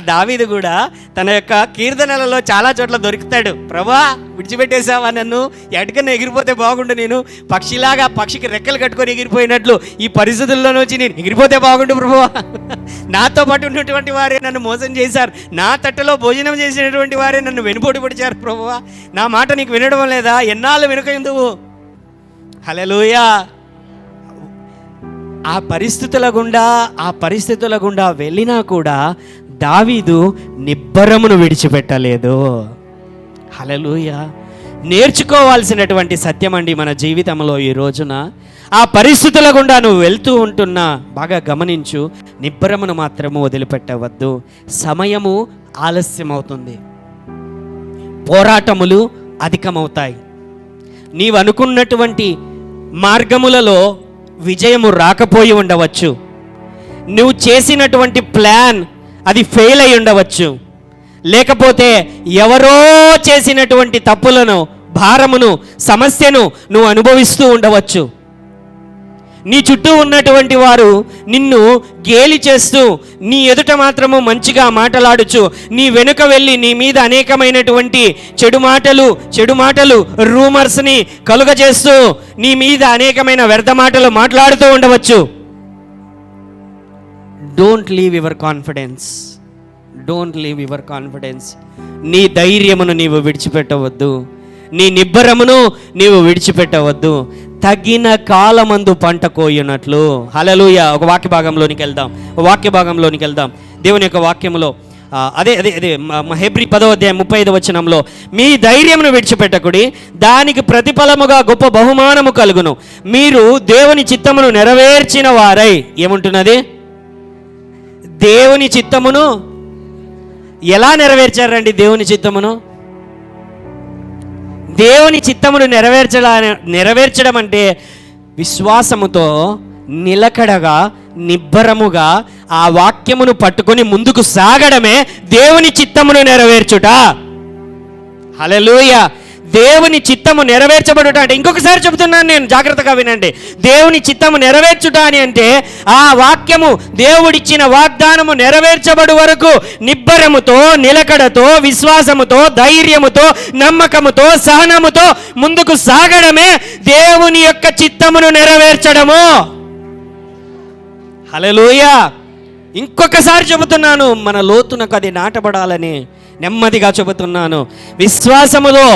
దావీదు కూడా తన యొక్క కీర్తనలలో చాలా చోట్ల దొరుకుతాడు. ప్రభా విడిచిపెట్టేసావా నన్ను, ఎటుకన్నా ఎగిరిపోతే బాగుండు, నేను పక్షికి రెక్కలు కట్టుకొని ఎగిరిపోయినట్లు ఈ పరిస్థితుల్లో నుంచి నేను ఎగిరిపోతే బాగుండు ప్రభువా. నాతో పాటు ఉన్నటువంటి వారే నన్ను మోసం చేశారు, నా తట్టలో భోజనం చేసినటువంటి వారే నన్ను వెనుపోటు పడిచారు ప్రభువా. నా మాట నీకు వినడం లేదా? ఎన్నాళ్ళు వెనుక ఎందుకు? హల్లెలూయా. ఆ పరిస్థితుల గుండా వెళ్ళినా కూడా దావీదు నిబ్బరమును విడిచిపెట్టలేదు. హల్లెలూయా. నేర్చుకోవాల్సినటువంటి సత్యం అండి మన జీవితంలో ఈ రోజున. ఆ పరిస్థితుల గుండా నువ్వు వెళ్తూ ఉంటున్నా బాగా గమనించు, నిబ్బరమును మాత్రము వదిలిపెట్టవద్దు. సమయము ఆలస్యమవుతుంది, పోరాటములు అధికమవుతాయి. నీవు అనుకున్నటువంటి మార్గములలో విజయము రాకపోయి ఉండవచ్చు. నువ్వు చేసినటువంటి ప్లాన్ అది ఫెయిల్ అయి ఉండవచ్చు. లేకపోతే ఎవరో చేసినటువంటి తప్పులను, భారమును, సమస్యను నువ్వు అనుభవిస్తూ ఉండవచ్చు. నీ చుట్టూ ఉన్నటువంటి వారు నిన్ను గేలి చేస్తూ నీ ఎదుట మాత్రము మంచిగా మాట్లాడుచు నీ వెనుక వెళ్ళి నీ మీద అనేకమైనటువంటి చెడు మాటలు రూమర్స్ని కలుగజేస్తూ నీ మీద అనేకమైన వ్యర్థ మాటలు మాట్లాడుతూ ఉండవచ్చు. Don't leave your confidence. నీ ధైర్యమును నీవు విడిచిపెట్టవద్దు, నీ నిబ్బరమును నీవు విడిచిపెట్టవద్దు. తగిన కాలమందు పంట కోయునట్లు. హల్లెలూయా. ఒక వాక్య భాగంలోనికి వెళ్దాం. దేవుని యొక్క వాక్యములో అదే హెబ్రీ 10వ అధ్యాయం 35వ వచనంలో, మీ ధైర్యమును విడిచిపెట్టకుడి, దానికి ప్రతిఫలముగా గొప్ప బహుమానము కలుగును, మీరు దేవుని చిత్తమును నెరవేర్చిన వారై. ఏముంటున్నది? దేవుని చిత్తమును ఎలా నెరవేర్చారండి? దేవుని చిత్తమును నెరవేర్చడం అంటే విశ్వాసముతో నిలకడగా నిబ్బరముగా ఆ వాక్యమును పట్టుకొని ముందుకు సాగడమే దేవుని చిత్తమును నెరవేర్చుట. హల్లెలూయా. దేవుని చిత్తము నెరవేర్చబడుట అంటే, ఇంకొకసారి చెబుతున్నాను నేను, జాగ్రత్తగా వినండి. దేవుని చిత్తము నెరవేర్చుట అని అంటే ఆ వాక్యము, దేవుడిచ్చిన వాగ్దానము నెరవేర్చబడు వరకు నిబ్బరముతో, నిలకడతో, విశ్వాసముతో, ధైర్యముతో, నమ్మకముతో, సహనముతో ముందుకు సాగడమే దేవుని యొక్క చిత్తమును నెరవేర్చడము. హల్లెలూయా. ఇంకొకసారి చెబుతున్నాను, మన లోతునకు అది నాటబడాలని నెమ్మదిగా చెబుతున్నాను. విశ్వాసముతో,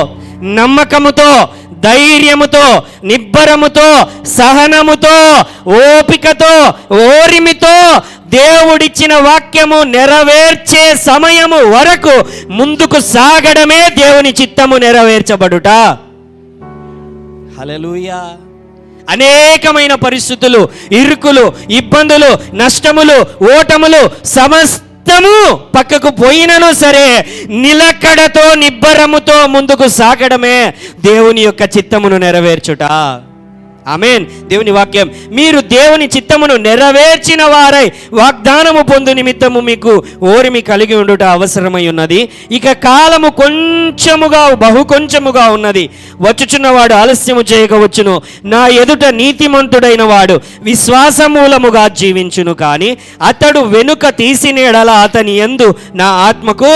నమ్మకముతో, ధైర్యముతో, నిబ్బరముతో, సహనముతో, ఓపికతో, ఓరిమితో దేవుడిచ్చిన వాక్యము నెరవేర్చే సమయము వరకు ముందుకు సాగడమే దేవుని చిత్తము నెరవేర్చబడుట. హల్లెలూయా. అనేకమైన పరిస్థితులు, ఇరుకులు, ఇబ్బందులు, నష్టములు, ఓటములు సమస్తము పక్కకు పోయినను సరే నిలకడతో, నిబ్బరముతో ముందుకు సాగడమే దేవుని యొక్క చిత్తమును నెరవేర్చుట. ఆమేన్. దేవుని వాక్యం, మీరు దేవుని చిత్తమును నెరవేర్చిన వారై వాగ్దానము పొందు నిమిత్తము మీకు ఓరిమి కలిగి ఉండుట అవసరమై ఉన్నది. ఇక కాలము బహు కొంచెముగా ఉన్నది, వచ్చుచున్నవాడు ఆలస్యము చేయకవచ్చును. నా ఎదుట నీతిమంతుడైన వాడు విశ్వాసమూలముగా జీవించును, కానీ అతడు వెనుక తీసిన ఎడల అతని యందు నా ఆత్మకు.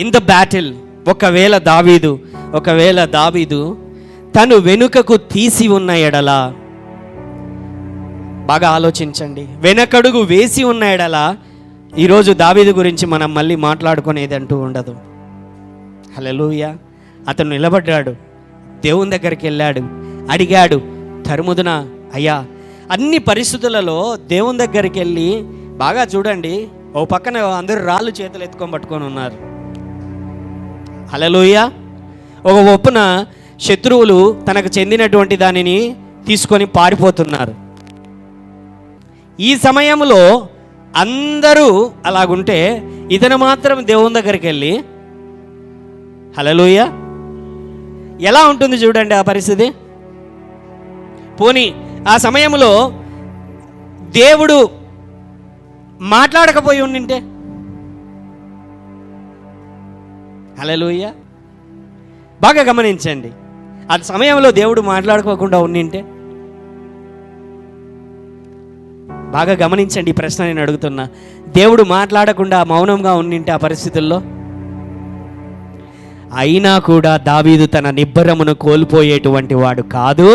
ఇన్ ద బ్యాటిల్, ఒకవేళ దావీదు తను వెనుకకు తీసి ఉన్న ఎడల, బాగా ఆలోచించండి, వెనకడుగు వేసి ఉన్న ఎడల ఈరోజు దావీదు గురించి మనం మళ్ళీ మాట్లాడుకునేది అంటూ ఉండదు. హల్లెలూయా. అతను నిలబడ్డాడు, దేవుని దగ్గరికి వెళ్ళాడు, అడిగాడు. తరుముదున అయ్యా, అన్ని పరిస్థితులలో దేవుని దగ్గరికి వెళ్ళి, బాగా చూడండి, ఓ పక్కన అందరూ రాళ్ళు చేతులు ఎత్తుకొని పట్టుకొని ఉన్నారు. హల్లెలూయా. ఒక ఒప్పున శత్రువులు తనకు చెందినటువంటి దానిని తీసుకొని పారిపోతున్నారు. ఈ సమయంలో అందరూ అలాగుంటే ఇతను మాత్రం దేవుని దగ్గరికి వెళ్ళి, హల్లెలూయ. ఎలా ఉంటుంది చూడండి ఆ పరిస్థితి. పోనీ ఆ సమయంలో దేవుడు మాట్లాడకపోయి ఉండింటే, హల్లెలూయ, బాగా గమనించండి. ఆ సమయంలో దేవుడు మాట్లాడుకోకుండా ఉండింటే, బాగా గమనించండి ఈ ప్రశ్న నేను అడుగుతున్నా. దేవుడు మాట్లాడకుండా మౌనంగా ఉండింటే ఆ పరిస్థితుల్లో, అయినా కూడా దావీదు తన నిబ్బరమును కోల్పోయేటువంటి వాడు కాదు.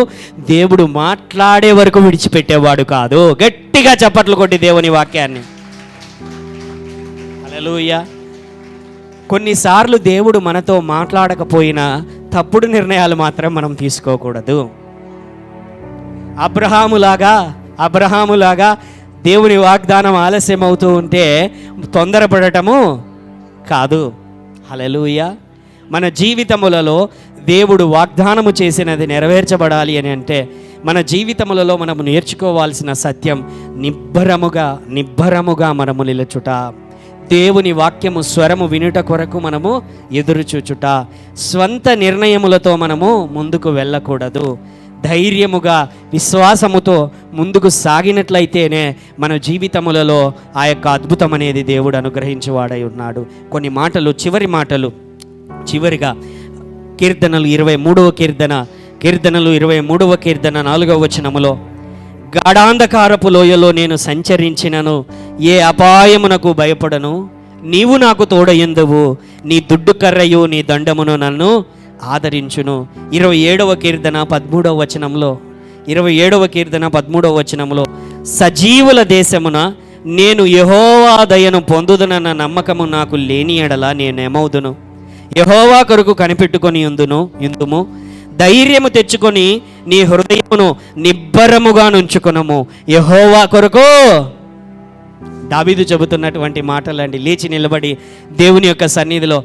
దేవుడు మాట్లాడే వరకు విడిచిపెట్టేవాడు కాదు. గట్టిగా చప్పట్లు కొట్టి దేవుని వాక్యాన్ని. హల్లెలూయా. కొన్నిసార్లు దేవుడు మనతో మాట్లాడకపోయినా తప్పుడు నిర్ణయాలు మాత్రం మనం తీసుకోకూడదు. అబ్రహాములాగా దేవుని వాగ్దానం ఆలస్యం అవుతూ ఉంటే తొందరపడటము కాదు. హల్లెలూయా. మన జీవితములలో దేవుడు వాగ్దానము చేసినది నెరవేర్చబడాలి అని అంటే మన జీవితములలో మనము నేర్చుకోవాల్సిన సత్యం నిబ్బరముగా మనము నిలుచుట, దేవుని వాక్యము స్వరము వినుట కొరకు మనము ఎదురుచూచుట, స్వంత నిర్ణయములతో మనము ముందుకు వెళ్ళకూడదు. ధైర్యముగా విశ్వాసముతో ముందుకు సాగినట్లయితేనే మన జీవితములలో ఆ యొక్క అద్భుతం అనేది దేవుడు అనుగ్రహించేవాడై ఉన్నాడు. కొన్ని మాటలు, చివరిగా కీర్తనలు 23వ కీర్తన 4వ వచనములో, గాఢాంధకారపు లోయలో నేను సంచరించినను ఏ అపాయమునకు భయపడను, నీవు నాకు తోడయుందువు, నీ దుడ్డు కర్రయు నీ దండమును నన్ను ఆదరించును. 27వ కీర్తన 13వ వచనంలో, సజీవుల దేశమున నేను యెహోవా దయను పొందుదునన్న నమ్మకము నాకు లేని ఎడల నేనేమవుదును. యెహోవా కొరకు కనిపెట్టుకొని ఇందుము, ధైర్యము తెచ్చుకొని నీ హృదయమును నిబ్బరముగా నుంచుకునము. యెహోవా కొరకు, దావీదు చెబుతున్నటువంటి మాటలండి. లేచి నిలబడి దేవుని యొక్క సన్నిధిలో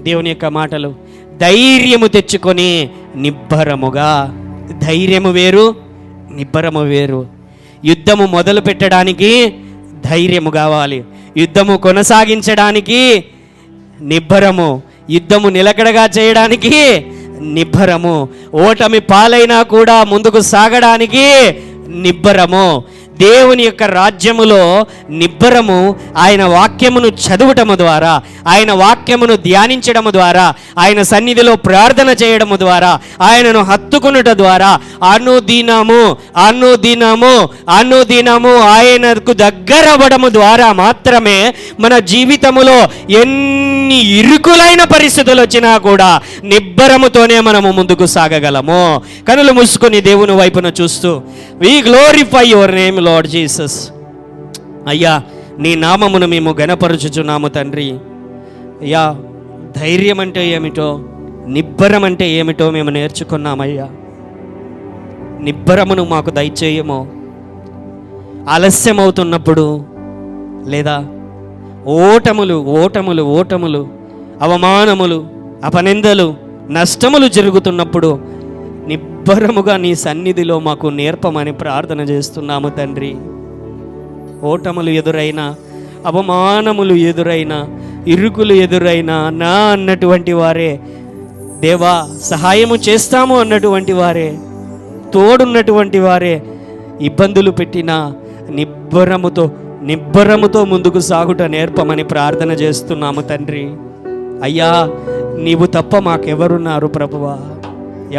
దేవుని యొక్క మాటలు, ధైర్యము తెచ్చుకొని నిబ్బరముగా. ధైర్యము వేరు, నిబ్బరము వేరు. యుద్ధము మొదలు పెట్టడానికి ధైర్యము కావాలి, యుద్ధము కొనసాగించడానికి నిబ్బరము, యుద్ధము నిలకడగా చేయడానికి నిబ్బరము, ఓటమి పాలైనా కూడా ముందుకు సాగడానికి నిబ్బరము. దేవుని యొక్క రాజ్యములో నిబ్బరము ఆయన వాక్యమును చదువటము ద్వారా, ఆయన వాక్యమును ధ్యానించడము ద్వారా, ఆయన సన్నిధిలో ప్రార్థన చేయడము ద్వారా, ఆయనను హత్తుకునుట ద్వారా అనుదినము ఆయనకు దగ్గర అవ్వడము ద్వారా మాత్రమే మన జీవితములో ఎన్ని ఇరుకులైన పరిస్థితులు వచ్చినా కూడా నిబ్బరముతోనే మనము ముందుకు సాగగలము. కనులు మూసుకొని దేవుని వైపున చూస్తూ, we glorify your name Lord Jesus. అయ్యా, నీ నామమును మేము ఘనపరచుచున్నాము తండ్రి. అయ్యా, ధైర్యం అంటే ఏమిటో, నిబ్బరం అంటే ఏమిటో మేము నేర్చుకున్నామయ్యా. నిబ్బరమును మాకు దయచేయము. ఆలస్యం అవుతున్నప్పుడు, లేదా ఓటములు, అవమానములు, అపనిందలు, నష్టములు జరుగుతున్నప్పుడు నిబ్బరముగా నీ సన్నిధిలో మాకు నేర్పమని ప్రార్థన చేస్తున్నాము తండ్రి. ఓటములు ఎదురైనా, అవమానములు ఎదురైనా, ఇరుకులు ఎదురైనా నా అన్నటువంటి వారే, దేవా సహాయము చేస్తాము అన్నటువంటి వారే, తోడున్నటువంటి వారే ఇబ్బందులు పెట్టినా నిబ్బరముతో ముందుకు సాగుట నేర్పమని ప్రార్థన చేస్తున్నాము తండ్రి. అయ్యా, నీవు తప్ప మాకెవరున్నారు ప్రభువా?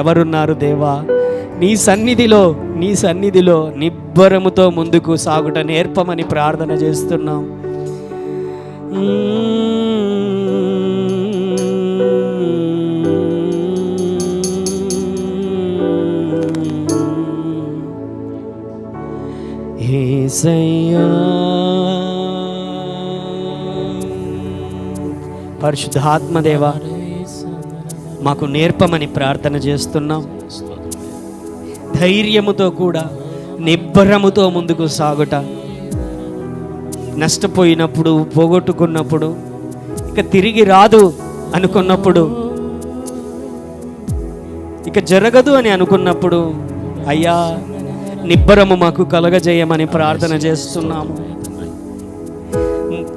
ఎవరున్నారు దేవా? నీ సన్నిధిలో నిబ్బరముతో ముందుకు సాగుట నేర్పమని ప్రార్థన చేస్తున్నాం. యేసయ్యా, పరిశుద్ధాత్మదేవా, మాకు నేర్పమని ప్రార్థన చేస్తున్నాం. ధైర్యముతో కూడా నిబ్బరముతో ముందుకు సాగుట, నష్టపోయినప్పుడు, పోగొట్టుకున్నప్పుడు, ఇక తిరిగి రాదు అనుకున్నప్పుడు, ఇక జరగదు అని అనుకున్నప్పుడు, అయ్యా నిబ్బరము మాకు కలగజేయమని ప్రార్థన చేస్తున్నాము.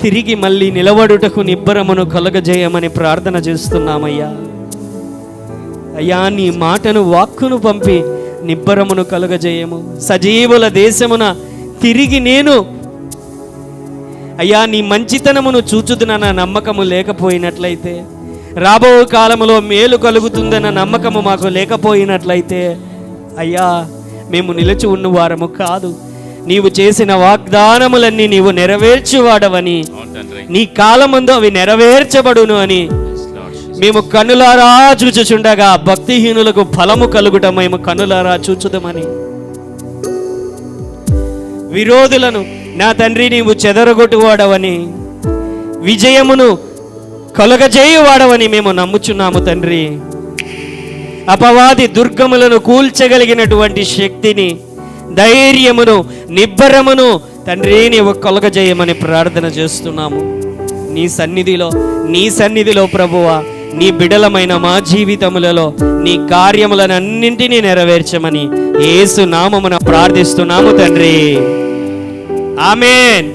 తిరిగి మళ్ళీ నిలబడుటకు నిబ్బరమును కలుగజేయమని ప్రార్థన చేస్తున్నామయ్యా. అయ్యా, నీ మాటను వాక్కును పంపి నిబ్బరమును కలుగజేయము. సజీవుల దేశమున తిరిగి నేను అయ్యా నీ మంచితనమును చూచుదునన్న నమ్మకము లేకపోయినట్లయితే, రాబో కాలములో మేలు కలుగుతుందన్న నమ్మకము మాకు లేకపోయినట్లయితే అయ్యా మేము నిలిచి ఉన్నవారము కాదు. నీవు చేసిన వాగ్దానములన్నీ నీవు నెరవేర్చువాడవని, నీ కాలమందు అవి నెరవేర్చబడును అని మేము కన్నులారా చూచుచుండగా భక్తిహీనులకు ఫలము కలుగుట మేము కన్నులారా చూచుదమని, విరోధులను నా తండ్రి నీవు చెదరగొట్టువాడవని, విజయమును కలుగజేయువాడవని మేము నమ్ముచున్నాము తండ్రి. అపవాది దుర్గములను కూల్చగలిగినటువంటి శక్తిని, ధైర్యమును, నిబ్బరమును తండ్రి నీవు కలుగజేయమని ప్రార్థన చేస్తున్నాము. నీ సన్నిధిలో ప్రభువా, నీ బిడలమైన మా జీవితములలో నీ కార్యములనన్నింటినీ నెరవేర్చమని యేసు నామమున ప్రార్థిస్తున్నాము తండ్రి. ఆమేన్.